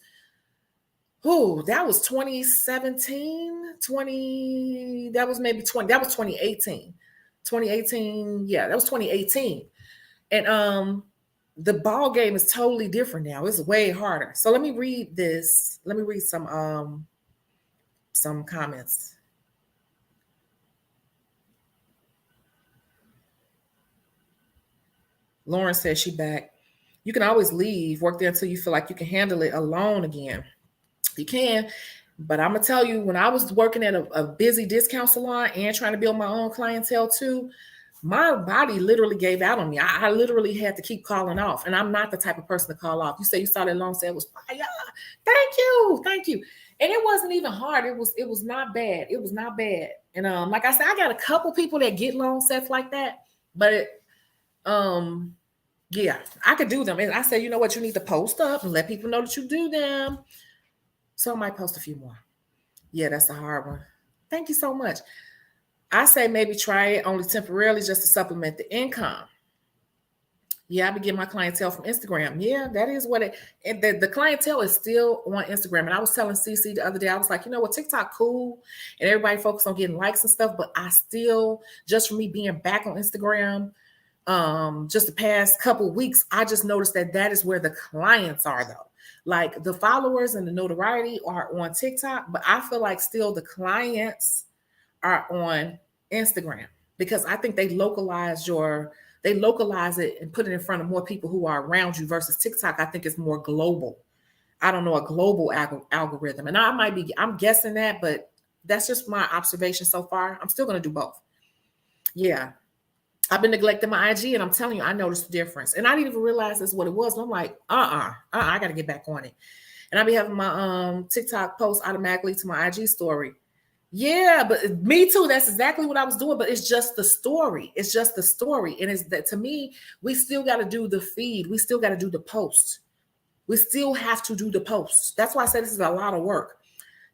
2017, that was maybe 2018. 2018, yeah, that was 2018. And the ball game is totally different now. It's way harder. So let me read this. Let me read some comments. Lauren says she back. You can always leave, work there until you feel like you can handle it alone again. You can, but I'm gonna tell you, when I was working at a busy discount salon and trying to build my own clientele too, my body literally gave out on me. I literally had to keep calling off, and I'm not the type of person to call off. You say you saw that long set, it was fire. Thank you. And it wasn't even hard. It was not bad. It was not bad. And like I said, I got a couple people that get long sets like that, but yeah, I could do them. And I said, you know what, you need to post up and let people know that you do them. So I might post a few more. Yeah, that's a hard one. Thank you so much. I say maybe try it only temporarily just to supplement the income. Yeah, I be getting my clientele from Instagram. Yeah, that is what it. And the clientele is still on Instagram. And I was telling CC the other day, I was like, you know what, TikTok cool, and everybody focused on getting likes and stuff, but I still, just for me being back on Instagram, just the past couple weeks, I just noticed that that is where the clients are, though. Like the followers and the notoriety are on TikTok, but I feel like still the clients are on Instagram because I think they localize it and put it in front of more people who are around you versus TikTok. I think it's more global. I don't know, a global algorithm. And I'm guessing that, but that's just my observation so far. I'm still going to do both. Yeah. I've been neglecting my IG and I'm telling you, I noticed the difference. And I didn't even realize that's what it was. And I'm like, I got to get back on it. And I be having my TikTok post automatically to my IG story. Yeah, but me too. That's exactly what I was doing. But it's just the story. It's just the story. And it's that, to me, we still got to do the feed. We still got to do the post. We still have to do the post. That's why I said this is a lot of work.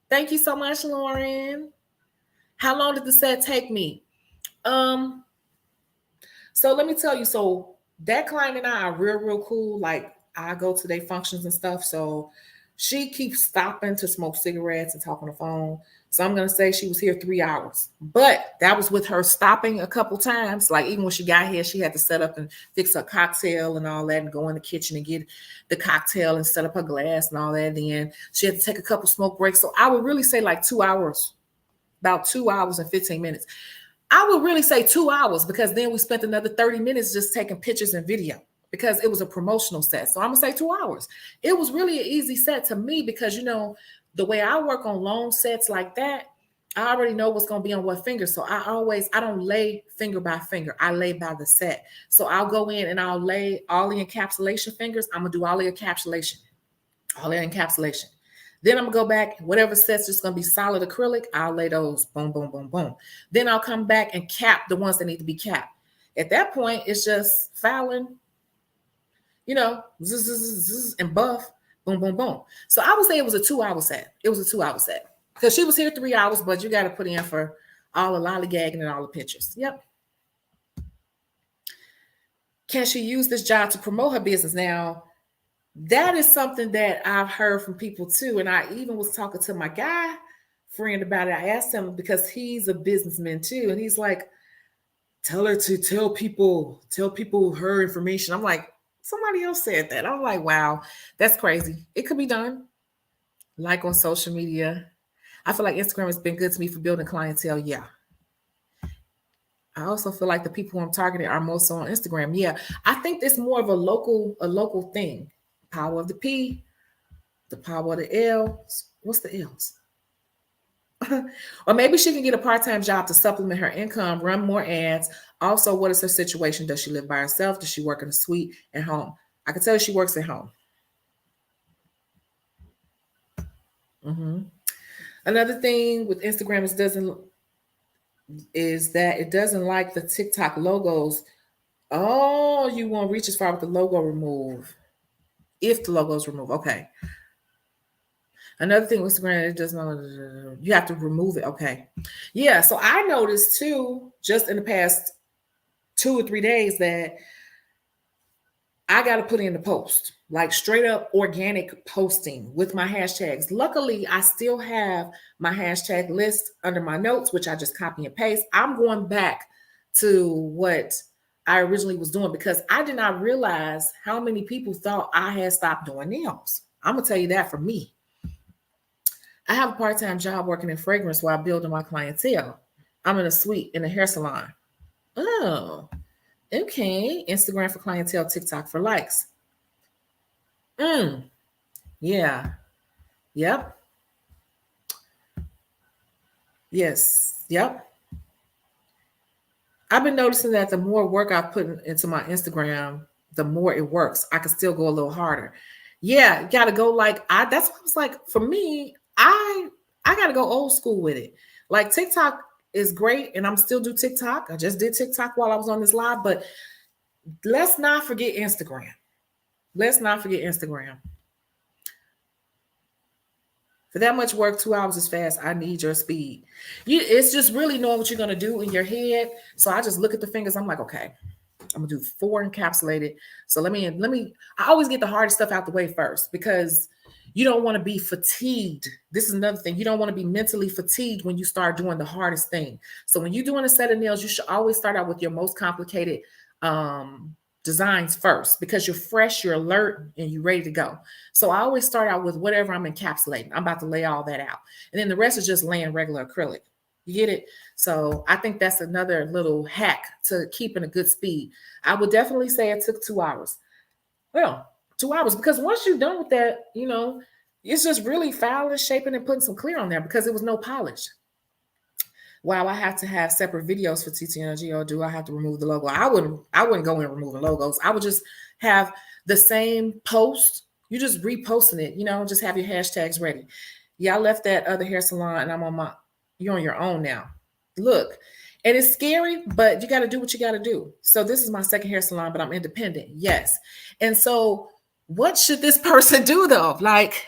Thank you so much, Lauren. How long did the set take me? So let me tell you. So that client and I are real cool. Like I go to their functions and stuff. So she keeps stopping to smoke cigarettes and talk on the phone. So I'm going to say she was here 3 hours, but that was with her stopping a couple times. Like even when she got here, she had to set up and fix her cocktail and all that and go in the kitchen and get the cocktail and set up her glass and all that. And then she had to take a couple smoke breaks. So I would really say like 2 hours, about 2 hours and 15 minutes. I would really say 2 hours because then we spent another 30 minutes just taking pictures and video because it was a promotional set. So I'm going to say 2 hours. It was really an easy set to me because, you know, the way I work on long sets like that, I already know what's going to be on what finger. So I don't lay finger by finger. I lay by the set. So I'll go in and I'll lay all the encapsulation fingers. I'm going to do all the encapsulation. Then I'm going to go back, whatever set's just going to be solid acrylic, I'll lay those, boom, boom, boom, boom. Then I'll come back and cap the ones that need to be capped. At that point, it's just filing, you know, zzz, zzz, zzz, and buff, boom, boom, boom. So I would say it was a 2 hour set. It was a 2 hour set because she was here 3 hours, but you got to put in for all the lollygagging and all the pictures. Yep. Can she use this job to promote her business? Now, that is something that I've heard from people too. And I even was talking to my guy friend about it. I asked him because he's a businessman too. And he's like, tell her to tell people her information. I'm like, somebody else said that. I'm like, wow, that's crazy. It could be done. Like on social media. I feel like Instagram has been good to me for building clientele. Yeah. I also feel like the people who I'm targeting are most on Instagram. Yeah. I think it's more of a local thing. Power of the P, the power of the L. What's the L's? Or maybe she can get a part-time job to supplement her income, run more ads. Also, what is her situation? Does she live by herself? Does she work in a suite at home? I can tell you she works at home. Another thing with Instagram is that it doesn't like the TikTok logos. Oh, you won't reach as far with the logo remove. If the logo is removed. Okay. Another thing with Instagram, it doesn't, you have to remove it. Okay. Yeah. So I noticed too, just in the past 2 or 3 days, that I got to put in the post, like straight up organic posting with my hashtags. Luckily, I still have my hashtag list under my notes, which I just copy and paste. I'm going back to what I originally was doing because I did not realize how many people thought I had stopped doing nails. I'm going to tell you that for me. I have a part-time job working in fragrance while building my clientele. I'm in a suite in a hair salon. Oh, okay. Instagram for clientele, TikTok for likes. Yeah. Yep. Yes. Yep. I've been noticing that the more work I put into my Instagram, the more it works. I can still go a little harder. Yeah, gotta go that's what I was like. For me, I gotta go old school with it. Like TikTok is great, and I'm still do TikTok. I just did TikTok while I was on this live, but let's not forget Instagram. Let's not forget Instagram. For that much work, 2 hours is fast. I need your speed. It's just really knowing what you're going to do in your head. So I just look at the fingers. I'm like, okay, I'm gonna do 4 encapsulated. So let me, I always get the hardest stuff out the way first, because you don't want to be fatigued. This is another thing. You don't want to be mentally fatigued when you start doing the hardest thing. So when you're doing a set of nails, you should always start out with your most complicated designs first, because you're fresh, you're alert, and you're ready to go. So I always start out with whatever I'm encapsulating. I'm about to lay all that out. And then the rest is just laying regular acrylic. You get it? So I think that's another little hack to keeping a good speed. I would definitely say it took 2 hours. Well, 2 hours, because once you're done with that, it's just really filing, shaping, and putting some clear on there, because it was no polish. Wow, I have to have separate videos for TTNG, or do I have to remove the logo? I wouldn't go in removing logos. I would just have the same post. You just reposting it, just have your hashtags ready. Yeah, I left that other hair salon and you're on your own now. Look, and it's scary, but you got to do what you got to do. So this is my second hair salon, but I'm independent. Yes. And so what should this person do though? Like,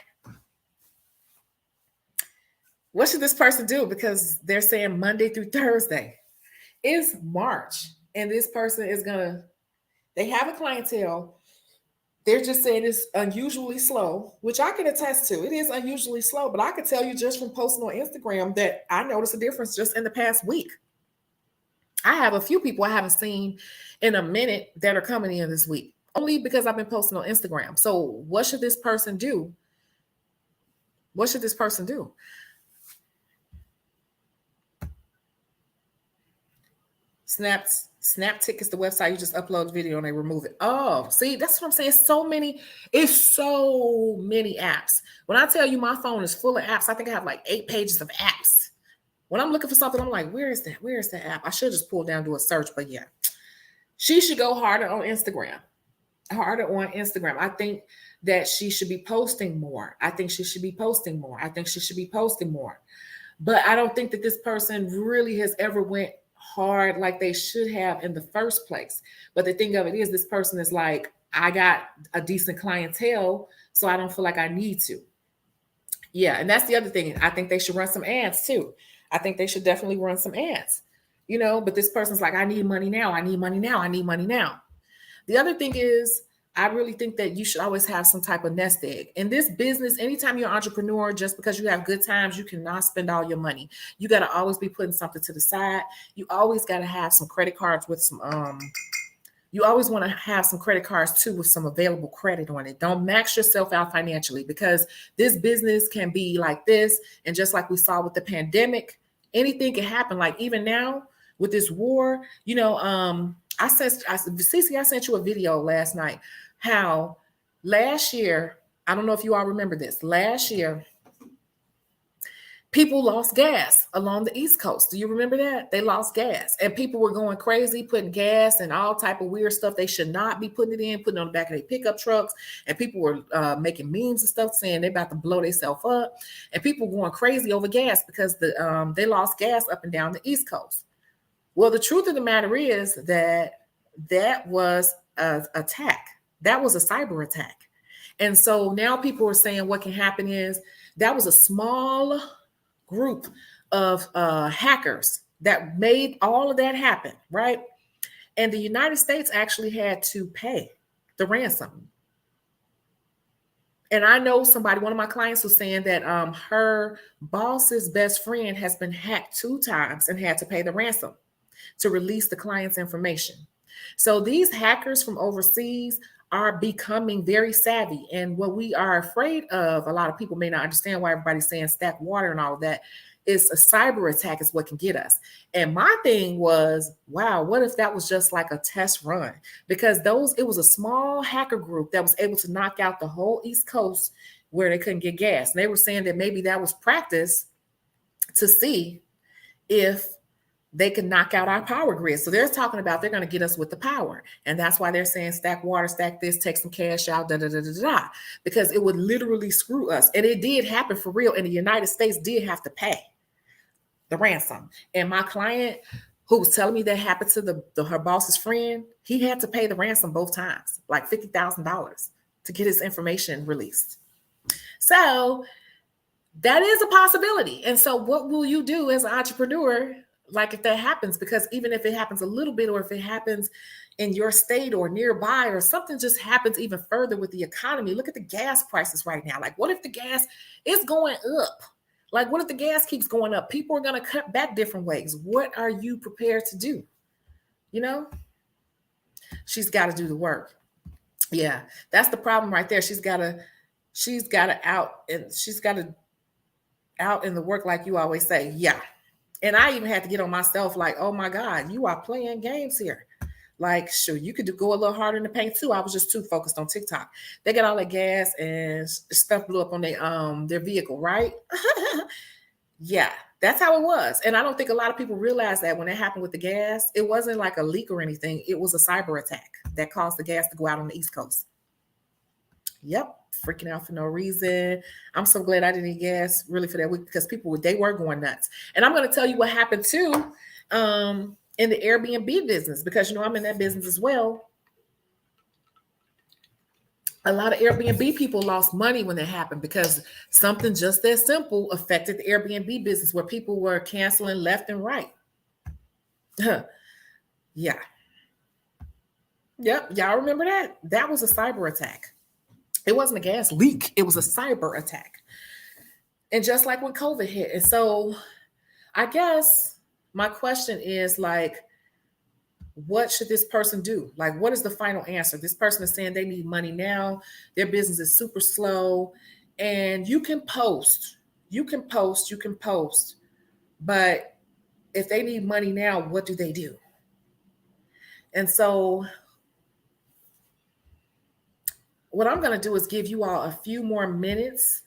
what should this person do? Because they're saying Monday through Thursday. It's March, and this person is they have a clientele. They're just saying it's unusually slow, which I can attest to. It is unusually slow, but I can tell you just from posting on Instagram that I noticed a difference just in the past week. I have a few people I haven't seen in a minute that are coming in this week, only because I've been posting on Instagram. So what should this person do? What should this person do? Snaptic is the website. You just upload the video and they remove it. Oh, see, that's what I'm saying. It's so many apps. When I tell you my phone is full of apps, I think I have like 8 pages of apps. When I'm looking for something, I'm like, where is that? Where is the app? I should just pull down, do a search, but yeah. She should go harder on Instagram. I think that she should be posting more. But I don't think that this person really has ever went hard like they should have in the first place. But the thing of it is, this person is like, I got a decent clientele, so I don't feel like I need to. Yeah, and that's the other thing. I think they should run some ads too. I think they should definitely run some ads, but this person's like, I need money now. The other thing is, I really think that you should always have some type of nest egg. In this business, anytime you're an entrepreneur, just because you have good times, you cannot spend all your money. You got to always be putting something to the side. You always got to have some credit cards with some, you always want to have some credit cards too with some available credit on it. Don't max yourself out financially, because this business can be like this. And just like we saw with the pandemic, anything can happen. Like even now with this war, I sent you a video last night, how last year, I don't know if you all remember this, last year, people lost gas along the East Coast. Do you remember that? They lost gas, and people were going crazy, putting gas and all type of weird stuff they should not be putting it on the back of their pickup trucks. And people were making memes and stuff saying they're about to blow themselves up. And people were going crazy over gas because they lost gas up and down the East Coast. Well, the truth of the matter is that was an attack. That was a cyber attack. And so now people are saying what can happen is that was a small group of hackers that made all of that happen, right? And the United States actually had to pay the ransom. And I know one of my clients was saying that her boss's best friend has been hacked 2 times and had to pay the ransom to release the client's information. So these hackers from overseas are becoming very savvy. And what we are afraid of, a lot of people may not understand why everybody's saying stack water and all of that, is a cyber attack is what can get us. And my thing was, wow, what if that was just like a test run? Because it was a small hacker group that was able to knock out the whole East Coast where they couldn't get gas. And they were saying that maybe that was practice to see if they could knock out our power grid. So they're talking about they're going to get us with the power. And that's why they're saying stack water, stack this, take some cash out, because it would literally screw us. And it did happen for real. And the United States did have to pay the ransom. And my client who was telling me that happened to her boss's friend, he had to pay the ransom both times, like $50,000 to get his information released. So that is a possibility. And so what will you do as an entrepreneur? Like if that happens, because even if it happens a little bit, or if it happens, in your state or nearby, or something just happens even further with the economy. Look at the gas prices right now. Like, what if the gas is going up? Like, what if the gas keeps going up? People are going to cut back different ways. What are you prepared to do? You know, she's got to do the work. Yeah, that's the problem right there. She's got to out in the work, like you always say. Yeah. And I even had to get on myself like, oh my God, you are playing games here. Like, sure, you could go a little harder in the paint too. I was just too focused on TikTok. They got all that gas and stuff blew up on their vehicle, right? Yeah, that's how it was. And I don't think a lot of people realize that when it happened with the gas, it wasn't like a leak or anything. It was a cyber attack that caused the gas to go out on the East Coast. Yep, freaking out for no reason. I'm so glad I didn't eat gas really for that week, because they were going nuts. And I'm going to tell you what happened too in the Airbnb business, because I'm in that business as well. A lot of Airbnb people lost money when that happened, because something just that simple affected the Airbnb business, where people were canceling left and right. Yeah. Yep. Y'all remember that? That was a cyber attack. It wasn't a gas leak. It was a cyber attack. And just like when COVID hit. And so I guess my question is, like, what should this person do? Like, what is the final answer? This person is saying they need money now. Their business is super slow. And you can post. But if they need money now, what do they do? And so what I'm going to do is give you all a few more minutes.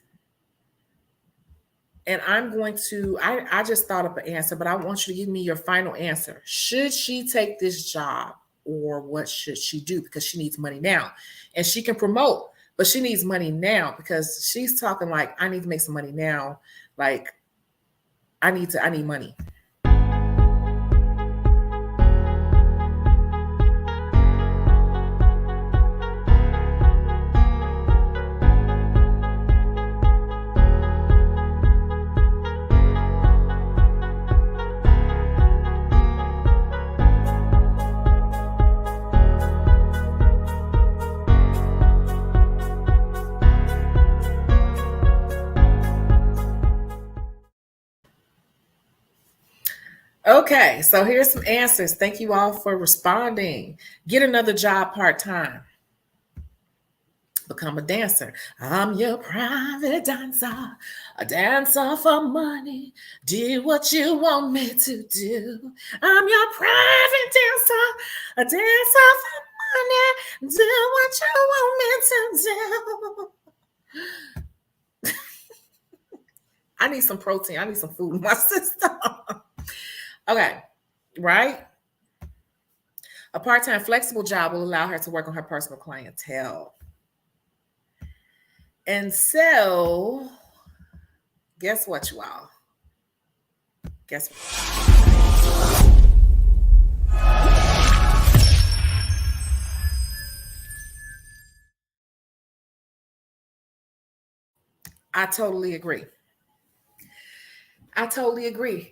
And I'm going to, I just thought up an answer, but I want you to give me your final answer. Should she take this job, or what should she do? Because she needs money now. And she can promote, but she needs money now, because she's talking like, I need to make some money now. Like, I need money. Okay, so here's some answers. Thank you all for responding. Get another job part-time. Become a dancer. I'm your private dancer, a dancer for money. Do what you want me to do. I'm your private dancer, a dancer for money. Do what you want me to do. I need some protein. I need some food in my system. Okay, right? A part-time flexible job will allow her to work on her personal clientele. And so, guess what, you all? Guess what? I totally agree.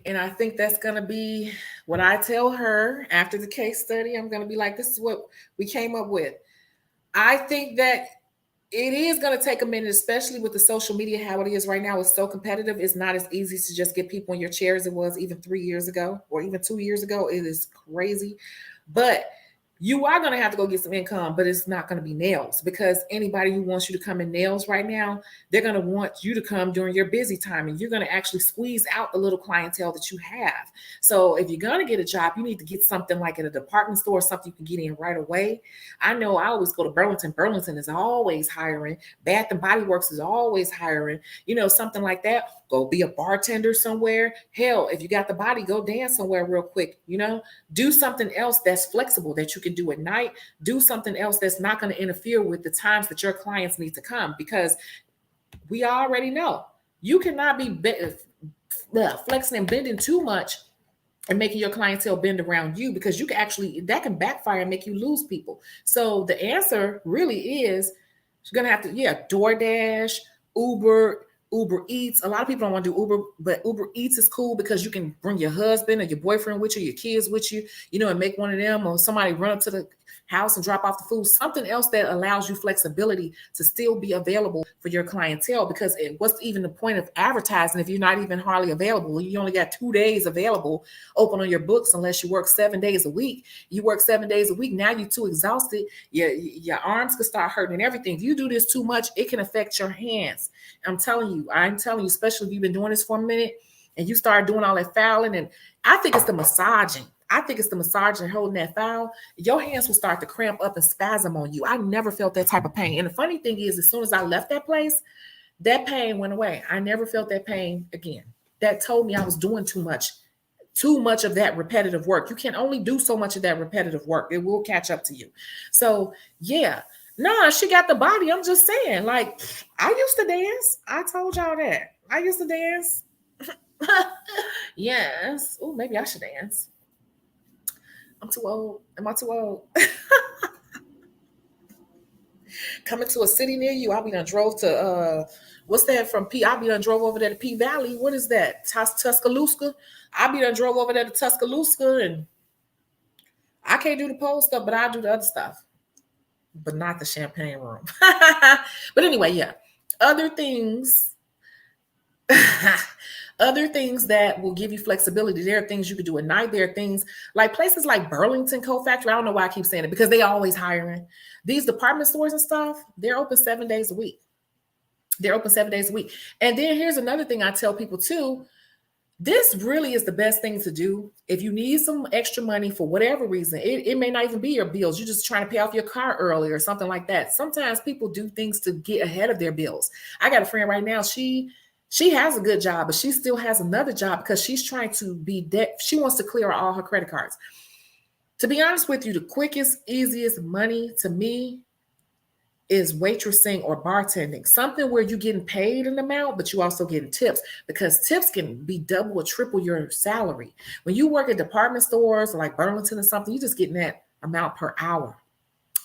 And I think that's going to be what I tell her after the case study. I'm going to be like, this is what we came up with. I think that it is going to take a minute, especially with the social media, how it is right now. It's so competitive. It's not as easy to just get people in your chair as it was even 3 years ago, or even 2 years ago. It is crazy. But you are going to have to go get some income, but it's not going to be nails, because anybody who wants you to come in nails right now, they're going to want you to come during your busy time, and you're going to actually squeeze out the little clientele that you have. So if you're going to get a job, you need to get something like at a department store, something you can get in right away. I know I always go to Burlington. Burlington is always hiring. Bath and Body Works is always hiring, something like that. Go be a bartender somewhere. Hell, if you got the body, go dance somewhere real quick. Do something else that's flexible that you can do at night. Do something else that's not going to interfere with the times that your clients need to come, because we already know you cannot be flexing and bending too much and making your clientele bend around you, because that can backfire and make you lose people. So the answer really is you're going to have to, DoorDash, Uber Eats. A lot of people don't want to do Uber, but Uber Eats is cool because you can bring your husband or your boyfriend with you, your kids with you, and make one of them, or somebody run up to the house and drop off the food, something else that allows you flexibility to still be available for your clientele. Because what's even the point of advertising if you're not even hardly available? You only got 2 days available open on your books unless you work 7 days a week. You work 7 days a week. Now you're too exhausted. Your arms could start hurting and everything. If you do this too much, it can affect your hands. I'm telling you, especially if you've been doing this for a minute and you start doing all that fouling. And I think it's the massaging. I think it's the massaging holding that foul. Your hands will start to cramp up and spasm on you. I never felt that type of pain. And the funny thing is, as soon as I left that place, that pain went away. I never felt that pain again. That told me I was doing too much of that repetitive work. You can only do so much of that repetitive work. It will catch up to you. So yeah, nah, she got the body. I'm just saying, like, I used to dance. I told y'all that. I used to dance. Yes. Oh, maybe I should dance. I'm too old. Am I too old? Coming to a city near you. I'll be done drove to what's that from P? I'll be done drove over there to P Valley. What is that? Tuscaloosa. I'll be done drove over there to Tuscaloosa, and I can't do the pole stuff, but I'll do the other stuff. But not the champagne room. But anyway, yeah. Other things that will give you flexibility. There are things you could do at night. There are things like places like Burlington Coat Factory. I don't know why I keep saying it, because they always hiring. These department stores and stuff, they're open 7 days a week. They're open 7 days a week. And then here's another thing I tell people too. This really is the best thing to do. If you need some extra money for whatever reason, it may not even be your bills. You're just trying to pay off your car early or something like that. Sometimes people do things to get ahead of their bills. I got a friend right now. She has a good job, but she still has another job because she's trying to be debt. She wants to clear all her credit cards. To be honest with you, the quickest, easiest money to me is waitressing or bartending, something where you're getting paid an amount, but you also getting tips, because tips can be double or triple your salary. When you work at department stores or like Burlington or something, you're just getting that amount per hour.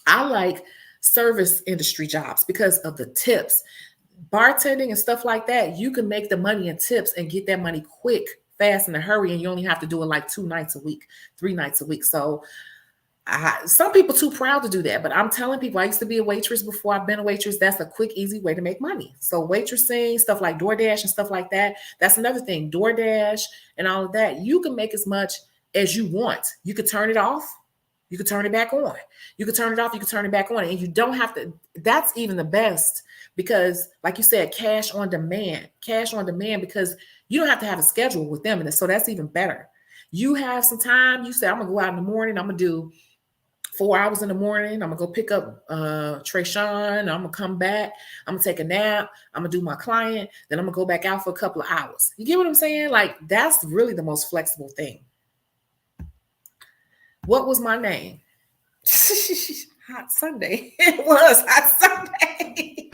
I like service industry jobs because of the tips. Bartending and stuff like that, you can make the money in tips and get that money quick, fast, in a hurry, and you only have to do it like 2 nights a week, 3 nights a week. So some people too proud to do that, but I'm telling people, I used to be a waitress before I've been a waitress. That's a quick, easy way to make money. So waitressing, stuff like DoorDash and stuff like that, that's another thing. DoorDash and all of that, you can make as much as you want. You could turn it off. You could turn it back on. You could turn it off. You could turn it back on. And you don't have to. That's even the best because, like you said, cash on demand, because you don't have to have a schedule with them. And so that's even better. You have some time. You say, I'm going to go out in the morning. I'm going to do 4 hours in the morning. I'm going to go pick up Trayshawn. I'm going to come back. I'm going to take a nap. I'm going to do my client. Then I'm going to go back out for a couple of hours. You get what I'm saying? Like, that's really the most flexible thing. What was my name? Hot Sunday. It was Hot Sunday.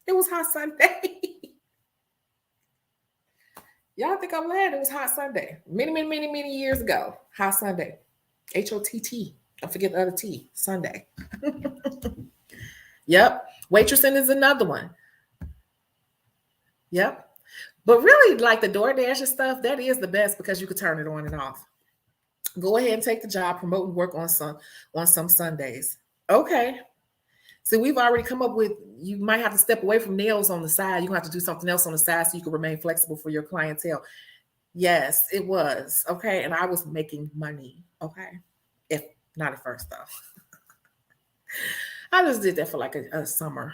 It was Hot Sunday. Y'all think I'm lying? It was Hot Sunday. Many years ago. Hot Sunday. HOTT. Don't forget the other T. Sunday. Yep. Waitressing is another one. Yep. But really, like the DoorDash and stuff, that is the best because you could turn it on and off. Go ahead and take the job, promote and work on some Sundays. Okay. So we've already come up with, you might have to step away from nails on the side. You're going to have to do something else on the side so you can remain flexible for your clientele. Yes, it was. Okay. And I was making money. Okay. If not at first, though. I just did that for like a summer,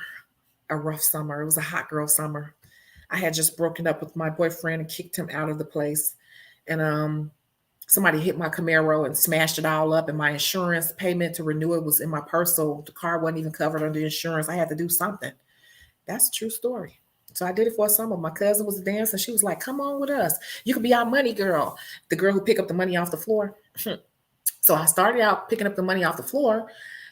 a rough summer. It was a hot girl summer. I had just broken up with my boyfriend and kicked him out of the place. And somebody hit my Camaro and smashed it all up, and my insurance payment to renew it was in my purse, so the car wasn't even covered under insurance. I had to do something. That's a true story. So I did it for a summer. My cousin was a dancer, and she was like, come on with us. You could be our money girl, the girl who picked up the money off the floor. So I started out picking up the money off the floor,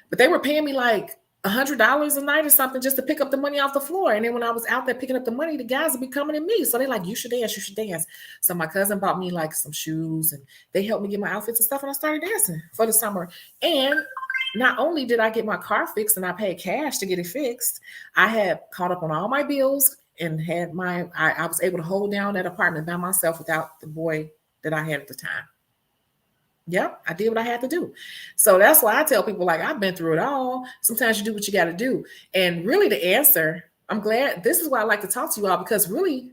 but they were paying me like $100 a night or something just to pick up the money off the floor. And then when I was out there picking up the money, the guys would be coming at me. So they're like, you should dance. So my cousin bought me like some shoes and they helped me get my outfits and stuff. And I started dancing for the summer. And not only did I get my car fixed and I paid cash to get it fixed, I had caught up on all my bills and had I was able to hold down that apartment by myself without the boy that I had at the time. Yep, I did what I had to do. So that's why I tell people, like, I've been through it all. Sometimes you do what you got to do. And really, the answer, I'm glad this is why I like to talk to you all, because really,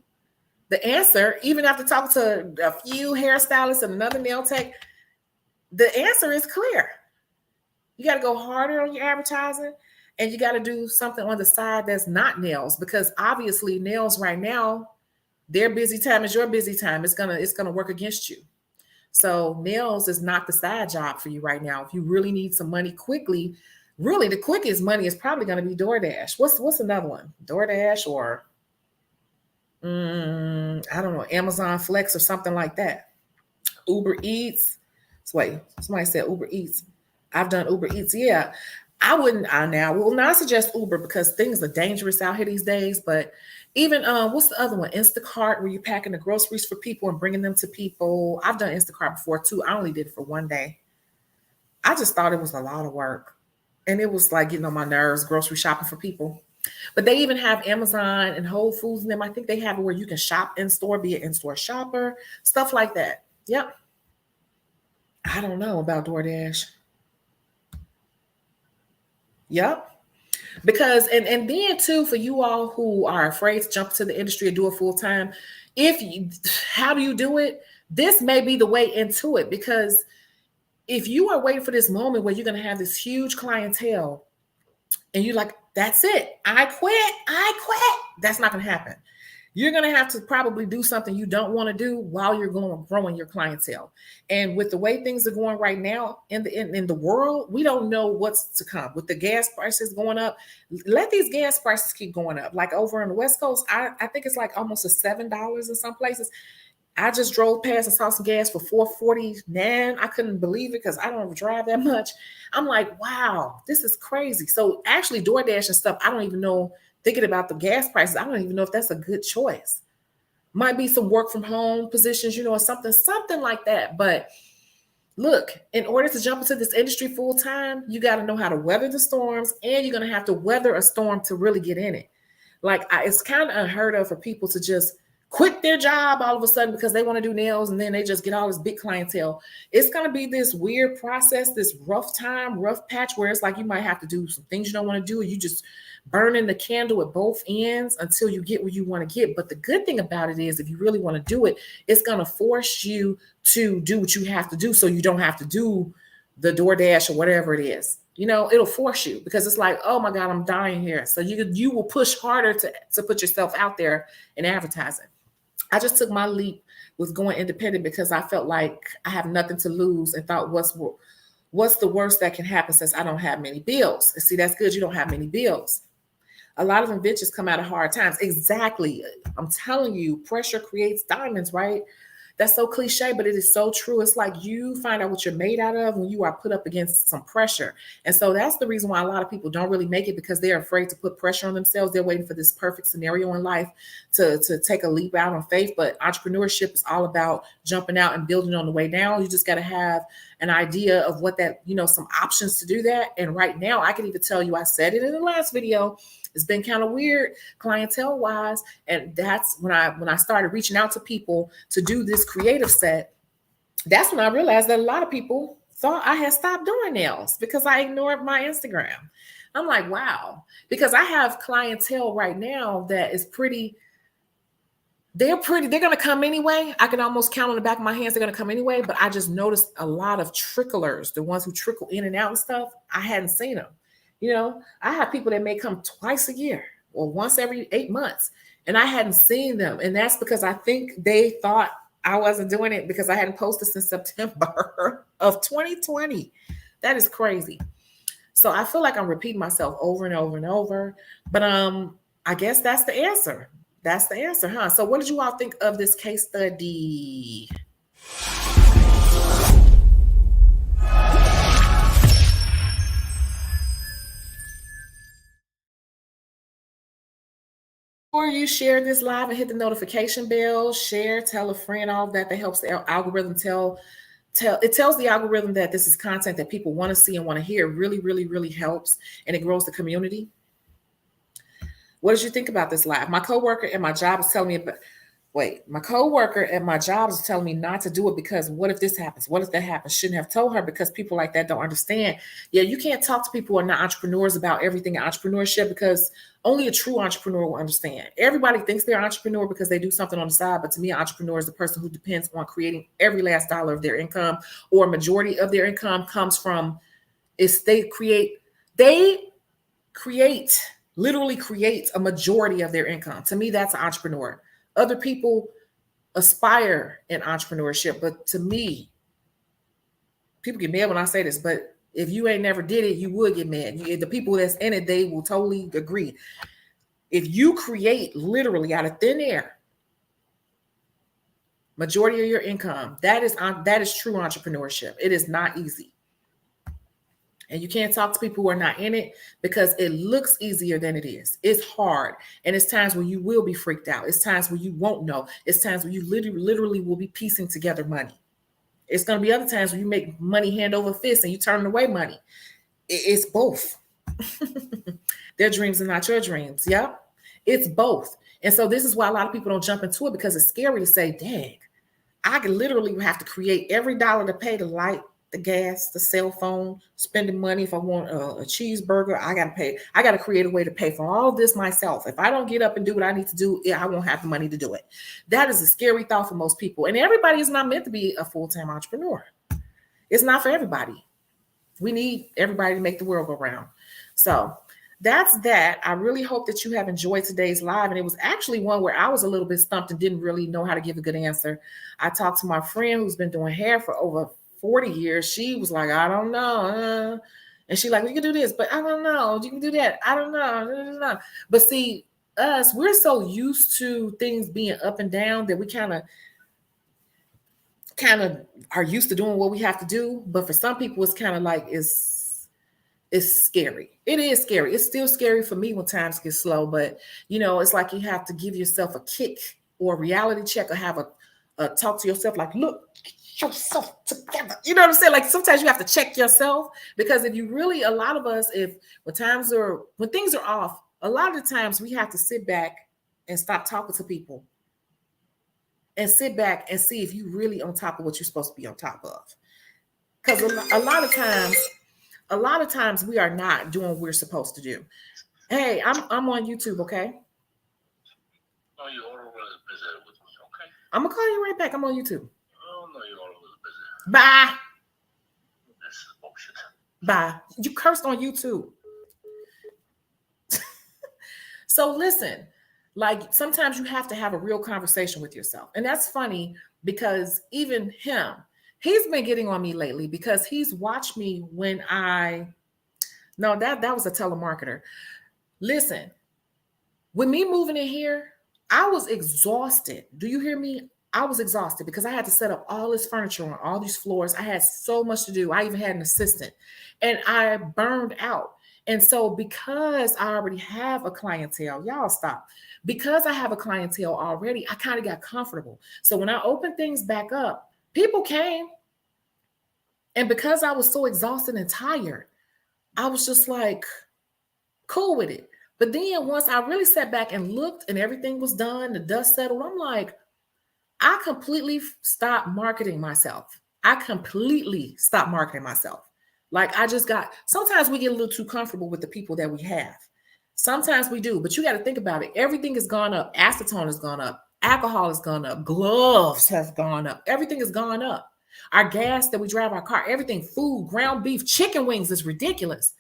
the answer, even after talking to a few hairstylists and another nail tech, the answer is clear. You got to go harder on your advertising, and you got to do something on the side that's not nails, because obviously nails right now, their busy time is your busy time. It's gonna work against you. So nails is not the side job for you right now. If you really need some money quickly, really the quickest money is probably going to be DoorDash. What's another one? DoorDash or I don't know, Amazon Flex or something like that. Uber Eats. So wait, somebody said Uber Eats. I've done Uber Eats. Yeah, I wouldn't. I now will not suggest Uber because things are dangerous out here these days. But even what's the other one? Instacart, where you're packing the groceries for people and bringing them to people. I've done Instacart before too. I only did it for one day. I just thought it was a lot of work, and it was like getting on my nerves, grocery shopping for people. But they even have Amazon and Whole Foods in them. I think they have it where you can shop in store, be an in-store shopper, stuff like that. Yep. I don't know about DoorDash. Yep. Because and then too, for you all who are afraid to jump to the industry and do it full time, if you how do you do it? This may be the way into it, because if you are waiting for this moment where you're going to have this huge clientele and you're like, that's it, I quit, that's not going to happen. You're going to have to probably do something you don't want to do while you're growing your clientele. And with the way things are going right now in the world, we don't know what's to come. With the gas prices going up, let these gas prices keep going up. Like over on the West Coast, I think it's like almost a $7 in some places. I just drove past and saw some gas for $4.49. I couldn't believe it because I don't drive that much. I'm like, wow, this is crazy. So actually, DoorDash and stuff, I don't even know. Thinking about the gas prices, I don't even know if that's a good choice. Might be some work from home positions, or something like that. But look, in order to jump into this industry full time, you got to know how to weather the storms, and you're going to have to weather a storm to really get in it. Like it's kind of unheard of for people to just quit their job all of a sudden because they want to do nails, and then they just get all this big clientele. It's going to be this weird process, this rough time, rough patch where it's like you might have to do some things you don't want to do, or you just burning the candle at both ends until you get where you want to get. But the good thing about it is, if you really want to do it, it's going to force you to do what you have to do, so you don't have to do the DoorDash or whatever it is. It'll force you, because it's like, oh my God, I'm dying here. So you will push harder to put yourself out there in advertising. I just took my leap with going independent because I felt like I have nothing to lose, and thought, what's the worst that can happen since I don't have many bills? And see, that's good. You don't have many bills. A lot of inventions come out of hard times. Exactly. I'm telling you, pressure creates diamonds, right? That's so cliche, but it is so true. It's like you find out what you're made out of when you are put up against some pressure. And so that's the reason why a lot of people don't really make it, because they're afraid to put pressure on themselves. They're waiting for this perfect scenario in life to take a leap out on faith. But entrepreneurship is all about jumping out and building on the way down. You just got to have an idea of what that, some options to do that. And right now, I can even tell you, I said it in the last video, it's been kind of weird clientele wise. And that's when I started reaching out to people to do this creative set. That's when I realized that a lot of people thought I had stopped doing nails because I ignored my Instagram. I'm like, wow, because I have clientele right now that is they're going to come anyway. I can almost count on the back of my hands. They're going to come anyway. But I just noticed a lot of tricklers, the ones who trickle in and out and stuff. I hadn't seen them. I have people that may come twice a year or once every 8 months, and I hadn't seen them. And that's because I think they thought I wasn't doing it because I hadn't posted since September of 2020. That is crazy. So I feel like I'm repeating myself over and over and over. But I guess that's the answer. That's the answer, huh? So what did you all think of this case study? Before you share this live and hit the notification bell, share, tell a friend, all of that helps the algorithm it tells the algorithm that this is content that people want to see and want to hear. It really, really, really helps, and it grows the community. What did you think about this live? My coworker at my job was telling me Wait, my coworker at my job is telling me not to do it because what if this happens? What if that happens? Shouldn't have told her because people like that don't understand. Yeah, you can't talk to people who are not entrepreneurs about everything in entrepreneurship because only a true entrepreneur will understand. Everybody thinks they're an entrepreneur because they do something on the side, but to me, an entrepreneur is the person who depends on creating every last dollar of their income, or a majority of their income comes from is they create literally create a majority of their income. To me, that's an entrepreneur. Other people aspire in entrepreneurship, but to me, people get mad when I say this, but if you ain't never did it, you would get mad. The people that's in it, they will totally agree. If you create literally out of thin air majority of your income, that is true entrepreneurship. It is not easy. And you can't talk to people who are not in it because it looks easier than it is. It's hard. And it's times when you will be freaked out. It's times when you won't know. It's times when you literally will be piecing together money. It's going to be other times when you make money hand over fist and you turn away money. It's both. Their dreams are not your dreams. Yep. It's both. And so this is why a lot of people don't jump into it, because it's scary to say, dang, I could literally have to create every dollar to pay the light, the gas, the cell phone, spending money. If I want a cheeseburger, I got to create a way to pay for all of this myself. If I don't get up and do what I need to do, I won't have the money to do it. That is a scary thought for most people. And everybody is not meant to be a full-time entrepreneur. It's not for everybody. We need everybody to make the world go round. So that's that. I really hope that you have enjoyed today's live. And it was actually one where I was a little bit stumped and didn't really know how to give a good answer. I talked to my friend who's been doing hair for over 40 years. She was like, I don't know. And she like, you can do this, but I don't know. You can do that. I don't know. But see, we're so used to things being up and down that we kind of are used to doing what we have to do. But for some people, it's kind of like, it's scary. It is scary. It's still scary for me when times get slow, but it's like you have to give yourself a kick or a reality check, or have a talk to yourself like, look, get yourself together. You know what I'm saying? Like sometimes you have to check yourself, because if you really, a lot of us, when things are off, a lot of the times we have to sit back and stop talking to people and sit back and see if you really on top of what you're supposed to be on top of. Because a lot of times we are not doing what we're supposed to do. Hey, I'm on YouTube, okay? Oh, you're always busy with me, okay? I'm gonna call you right back. I'm on YouTube. Oh no, you're always busy. Bye. This is bullshit. Bye. You cursed on YouTube. So listen, like sometimes you have to have a real conversation with yourself. And that's funny because even him, he's been getting on me lately because he's watched me when that was a telemarketer. Listen, with me moving in here, I was exhausted. Do you hear me? I was exhausted because I had to set up all this furniture on all these floors. I had so much to do. I even had an assistant and I burned out. And so because I already have a clientele, y'all stop. Because I have a clientele already, I kind of got comfortable. So when I opened things back up, people came. And because I was so exhausted and tired, I was just like cool with it. But then once I really sat back and looked and everything was done, the dust settled, I'm like, I completely stopped marketing myself. Like sometimes we get a little too comfortable with the people that we have. Sometimes we do, but you got to think about it. Everything has gone up. Acetone has gone up. Alcohol has gone up. Gloves have gone up. Everything has gone up. Our gas that we drive our car, everything, food, ground beef, chicken wings is ridiculous.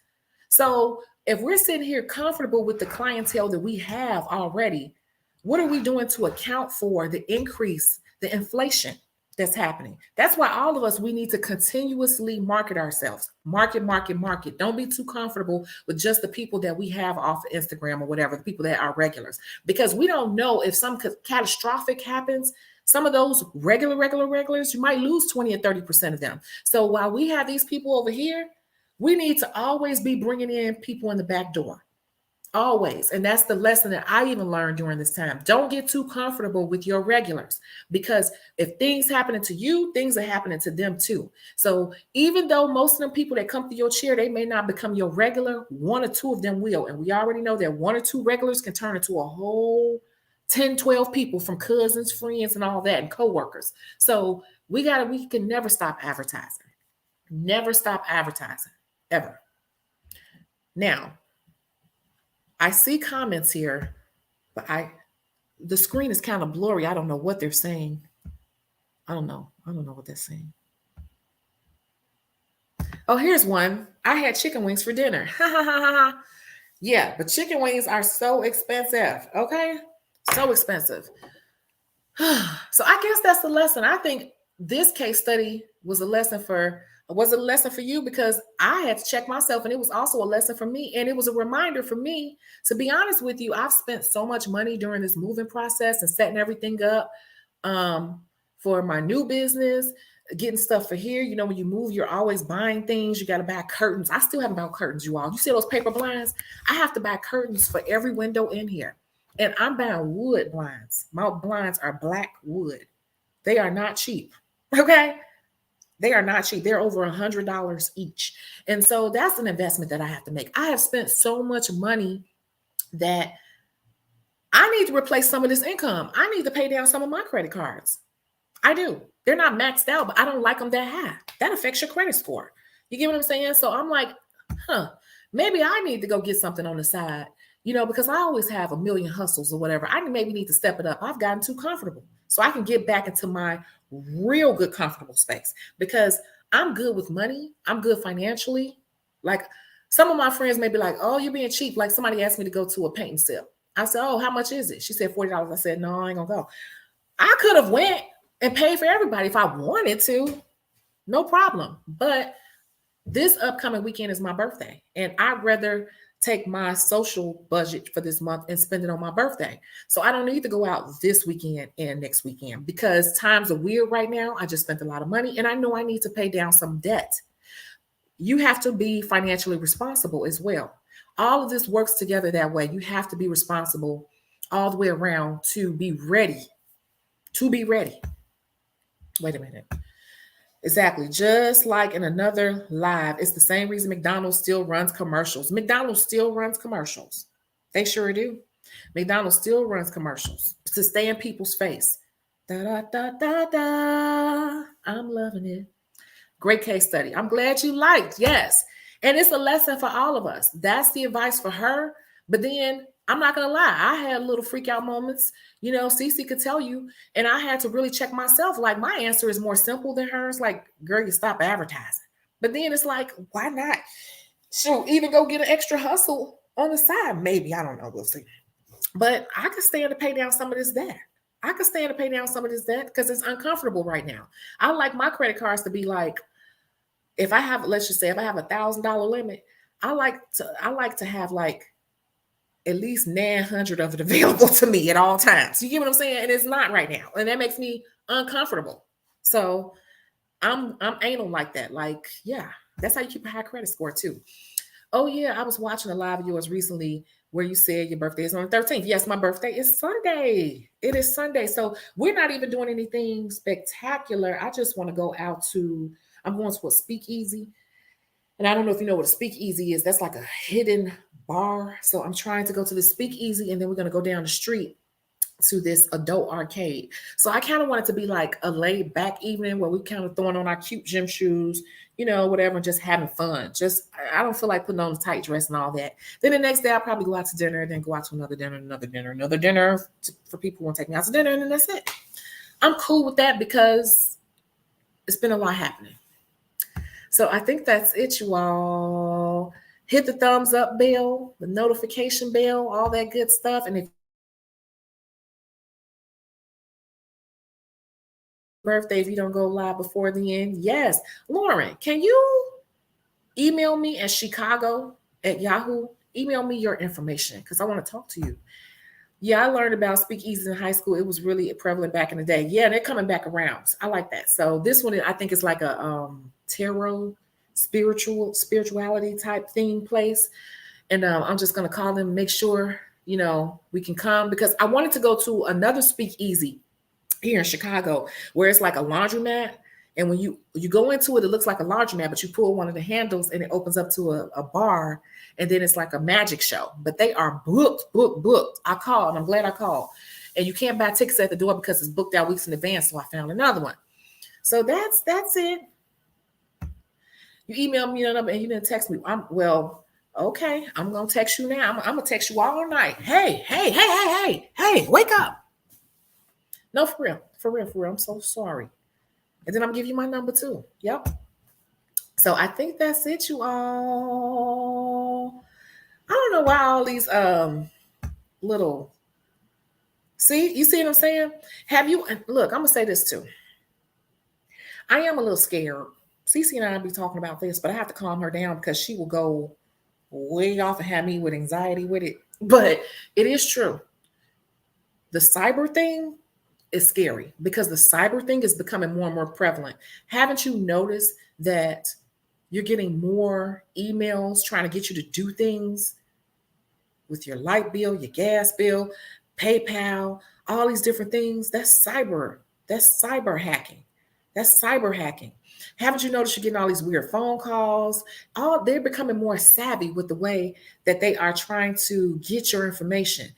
So if we're sitting here comfortable with the clientele that we have already, what are we doing to account for the increase, the inflation that's happening? That's why all of us, we need to continuously market ourselves. Market. Don't be too comfortable with just the people that we have off of Instagram or whatever, the people that are regulars, because we don't know if some catastrophic happens. Some of those regulars, you might lose 20 or 30% of them. So while we have these people over here, we need to always be bringing in people in the back door. Always. And that's the lesson that I even learned during this time. Don't get too comfortable with your regulars, because if things happening to you, things are happening to them too. So even though most of them people that come to your chair, they may not become your regular, one or two of them will. And we already know that one or two regulars can turn into a whole 10, 12 people from cousins, friends, and all that, and coworkers. So we can never stop advertising. Never stop advertising, ever. Now, I see comments here, but the screen is kind of blurry. I don't know what they're saying. I don't know what they're saying. Oh, here's one. I had chicken wings for dinner. Ha ha ha ha. Yeah, but chicken wings are so expensive. Okay? So expensive. So I guess that's the lesson. I think this case study was a lesson for you because I had to check myself, and it was also a lesson for me. And it was a reminder for me, to be honest with you, I've spent so much money during this moving process and setting everything up for my new business, getting stuff for here. You know, when you move, you're always buying things. You got to buy curtains. I still haven't bought curtains, you all. You see those paper blinds? I have to buy curtains for every window in here. And I'm buying wood blinds. My blinds are black wood. They are not cheap. Okay? They are not cheap. They're over $100 each. And so that's an investment that I have to make. I have spent so much money that I need to replace some of this income. I need to pay down some of my credit cards. I do. They're not maxed out, but I don't like them that high. That affects your credit score. You get what I'm saying? So I'm like, maybe I need to go get something on the side, you know, because I always have a million hustles or whatever. I maybe need to step it up. I've gotten too comfortable. So I can get back into my real good, comfortable space because I'm good with money. I'm good financially. Like some of my friends may be like, oh, you're being cheap. Like somebody asked me to go to a painting sale. I said, oh, how much is it? She said $40. I said, no, I ain't gonna go. I could have went and paid for everybody if I wanted to. No problem. But this upcoming weekend is my birthday. And I'd rather take my social budget for this month and spend it on my birthday. So I don't need to go out this weekend and next weekend because times are weird right now. I just spent a lot of money and I know I need to pay down some debt. You have to be financially responsible as well. All of this works together that way. You have to be responsible all the way around to be ready. Wait a minute. Exactly. Just like in another live, it's the same reason McDonald's still runs commercials. McDonald's still runs commercials. They sure do. McDonald's still runs commercials to stay in people's face. Da, da, da, da, da. I'm loving it. Great case study. I'm glad you liked. Yes. And it's a lesson for all of us. That's the advice for her. But then I'm not going to lie. I had little freak out moments. You know, Cece could tell you. And I had to really check myself. Like my answer is more simple than hers. Like, girl, you stop advertising. But then it's like, why not? So even go get an extra hustle on the side. Maybe. I don't know. We'll see. But I could stand to pay down some of this debt. Because it's uncomfortable right now. I like my credit cards to be like, if I have, let's just say, if I have $1,000 limit, I like to have like at least 900 of it available to me at all times. You get what I'm saying? And it's not right now. And that makes me uncomfortable. So I'm anal like that. Like, yeah, that's how you keep a high credit score too. Oh yeah, I was watching a live of yours recently where you said your birthday is on the 13th. Yes, my birthday is Sunday. It is Sunday. So we're not even doing anything spectacular. I just want to go out I'm going to a speakeasy. And I don't know if you know what a speakeasy is. That's like a hidden bar. So I'm trying to go to the speakeasy and then we're going to go down the street to this adult arcade. So I kind of want it to be like a laid back evening where we kind of throwing on our cute gym shoes, you know, whatever, and just having fun. I don't feel like putting on a tight dress and all that. Then the next day I'll probably go out to dinner, then go out to another dinner for people who want to take me out to dinner. And then that's it. I'm cool with that because it's been a lot happening. So I think that's it, you all. Hit the thumbs up bell, the notification bell, all that good stuff. And if birthday, if you don't go live before the end, yes. Lauren, can you email me at Chicago@Yahoo? Email me your information because I want to talk to you. Yeah, I learned about speakeasies in high school. It was really prevalent back in the day. Yeah, they're coming back around. I like that. So this one, I think is like a tarot, spirituality type theme place. And I'm just going to call them, make sure, you know, we can come because I wanted to go to another speakeasy here in Chicago where it's like a laundromat. And when you go into it, it looks like a laundromat, but you pull one of the handles and it opens up to a bar. And then it's like a magic show, but they are booked. I called. I'm glad I called. And you can't buy tickets at the door because it's booked out weeks in advance. So I found another one. So that's it. You emailed me and you didn't text me. Okay, I'm gonna text you now. I'm gonna text you all night. Hey, wake up. No, for real. I'm so sorry. And then I'm gonna give you my number too. Yep. So I think that's it, you all. I don't know why all these little you see what I'm saying? Have you look, I'm gonna say this too. I am a little scared. Cece and I be talking about this, but I have to calm her down because she will go way off and have me with anxiety with it. But it is true. The cyber thing is scary because the cyber thing is becoming more and more prevalent. Haven't you noticed that you're getting more emails trying to get you to do things with your light bill, your gas bill, PayPal, all these different things? That's cyber hacking. That's cyber hacking. Haven't you noticed you're getting all these weird phone calls? They're becoming more savvy with the way that they are trying to get your information.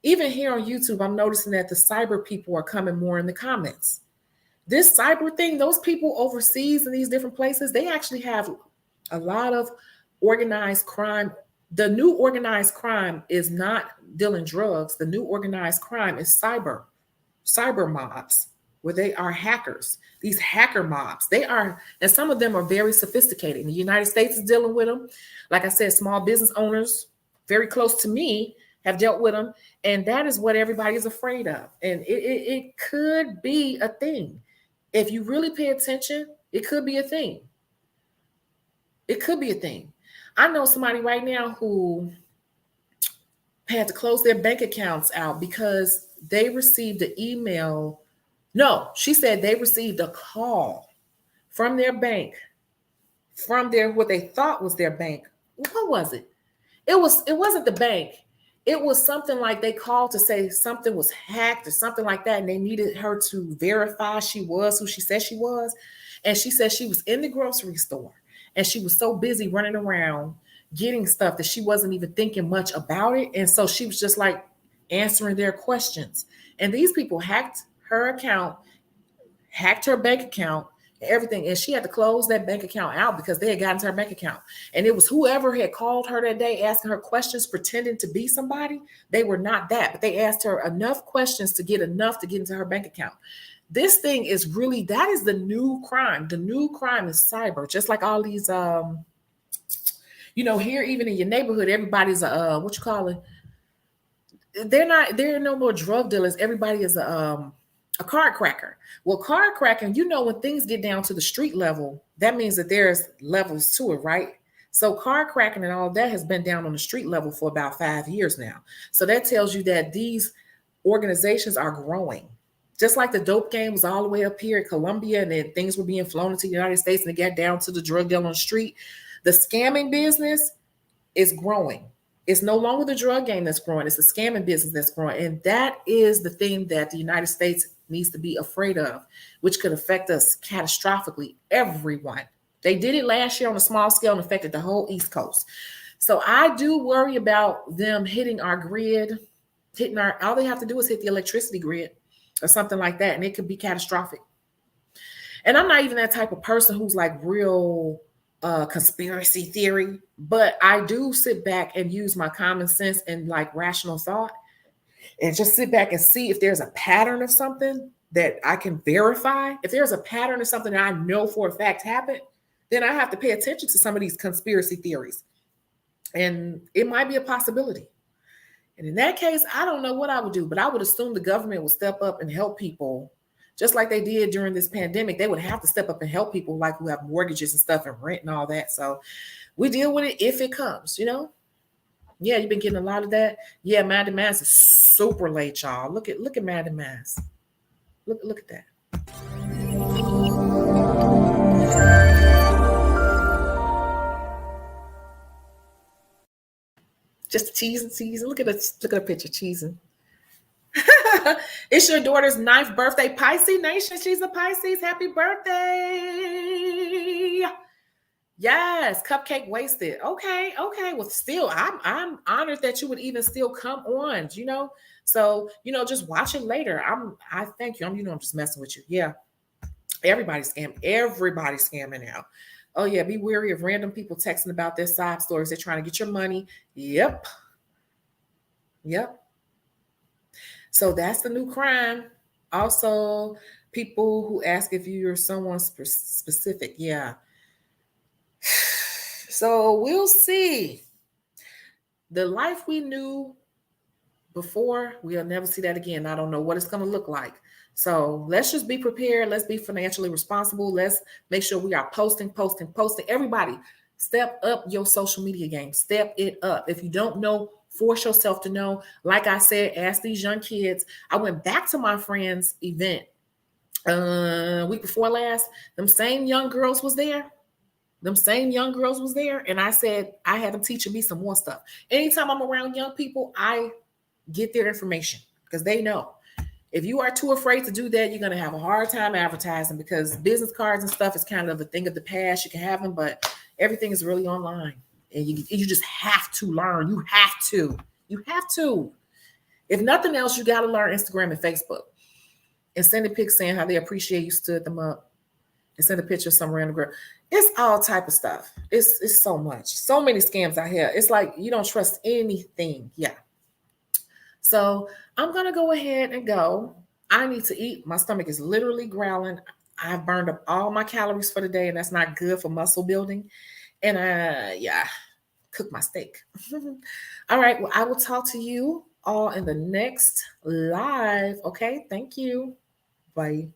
Even here on YouTube, I'm noticing that the cyber people are coming more in the comments. This cyber thing, those people overseas in these different places, they actually have a lot of organized crime. The new organized crime is not dealing drugs. The new organized crime is cyber mobs, where they are hackers. These hacker mobs, and some of them are very sophisticated. The United States is dealing with them. Like I said, small business owners very close to me have dealt with them. And that is what everybody is afraid of. And it could be a thing. If you really pay attention, it could be a thing. It could be a thing. I know somebody right now who had to close their bank accounts out because they received an email. No, she said they received a call from their bank, from what they thought was their bank. What was it? It wasn't the bank. It was something like they called to say something was hacked or something like that. And they needed her to verify she was who she said she was. And she said she was in the grocery store and she was so busy running around getting stuff that she wasn't even thinking much about it. And so she was just like answering their questions. And these people hacked her account, hacked her bank account, everything. And she had to close that bank account out because they had gotten to her bank account. And it was whoever had called her that day asking her questions, pretending to be somebody. They were not that, but they asked her enough questions to get enough to get into her bank account. This thing is really, that is the new crime. The new crime is cyber, just like all these, here, even in your neighborhood, everybody's what you call it? There are no more drug dealers. Everybody is a card cracker. Well, card cracking, when things get down to the street level, that means that there's levels to it, right? So card cracking and all of that has been down on the street level for about 5 years now. So that tells you that these organizations are growing. Just like the dope game was all the way up here in Colombia and then things were being flown into the United States and it got down to the drug deal on the street. The scamming business is growing. It's no longer the drug game that's growing. It's the scamming business that's growing. And that is the thing that the United States needs to be afraid of, which could affect us catastrophically, everyone. They did it last year on a small scale and affected the whole East Coast. So I do worry about them hitting our grid, all they have to do is hit the electricity grid or something like that. And it could be catastrophic. And I'm not even that type of person who's like real conspiracy theory, but I do sit back and use my common sense and like rational thought and just sit back and see if there's a pattern of something that I can verify. If there's a pattern of something that I know for a fact happened, then I have to pay attention to some of these conspiracy theories. And it might be a possibility. And in that case, I don't know what I would do, but I would assume the government would step up and help people. Just like they did during this pandemic, they would have to step up and help people like who have mortgages and stuff and rent and all that. So we deal with it if it comes, Yeah, you've been getting a lot of that. Yeah, Maddie Mass is super late, y'all. Look at Maddie Mass. Look at that. Just cheesing. Look at a picture cheesing. It's your daughter's 9th birthday, Pisces Nation. She's a Pisces. Happy birthday. Yes, cupcake wasted. Okay, okay. Well, still, I'm honored that you would even still come on, you know. So, just watch it later. I thank you. I'm just messing with you. Yeah. Everybody's scam. Everybody's scamming now. Oh yeah, be wary of random people texting about their sob stories. They're trying to get your money. Yep. Yep. So that's the new crime. Also, people who ask if you're someone specific. Yeah. So we'll see. The life we knew before, we'll never see that again. I don't know what it's going to look like. So let's just be prepared. Let's be financially responsible. Let's make sure we are posting. Everybody, step up your social media game. Step it up. If you don't know, force yourself to know. Like I said, ask these young kids. I went back to my friend's event week before last. Them same young girls was there. And I said I had them teaching me some more stuff. Anytime I'm around young people, I get their information because they know. If you are too afraid to do that, you're going to have a hard time advertising because business cards and stuff is kind of a thing of the past. You can have them, but everything is really online. And you just have to learn. You have to. You have to. If nothing else, you got to learn Instagram and Facebook. And send a pic saying how they appreciate you stood them up. And send a picture of some random girl. It's all type of stuff. It's so much. So many scams out here. It's like you don't trust anything. Yeah. So I'm going to go ahead and go. I need to eat. My stomach is literally growling. I've burned up all my calories for the day, and that's not good for muscle building. And yeah, cook my steak. All right. Well, I will talk to you all in the next live. Okay. Thank you. Bye.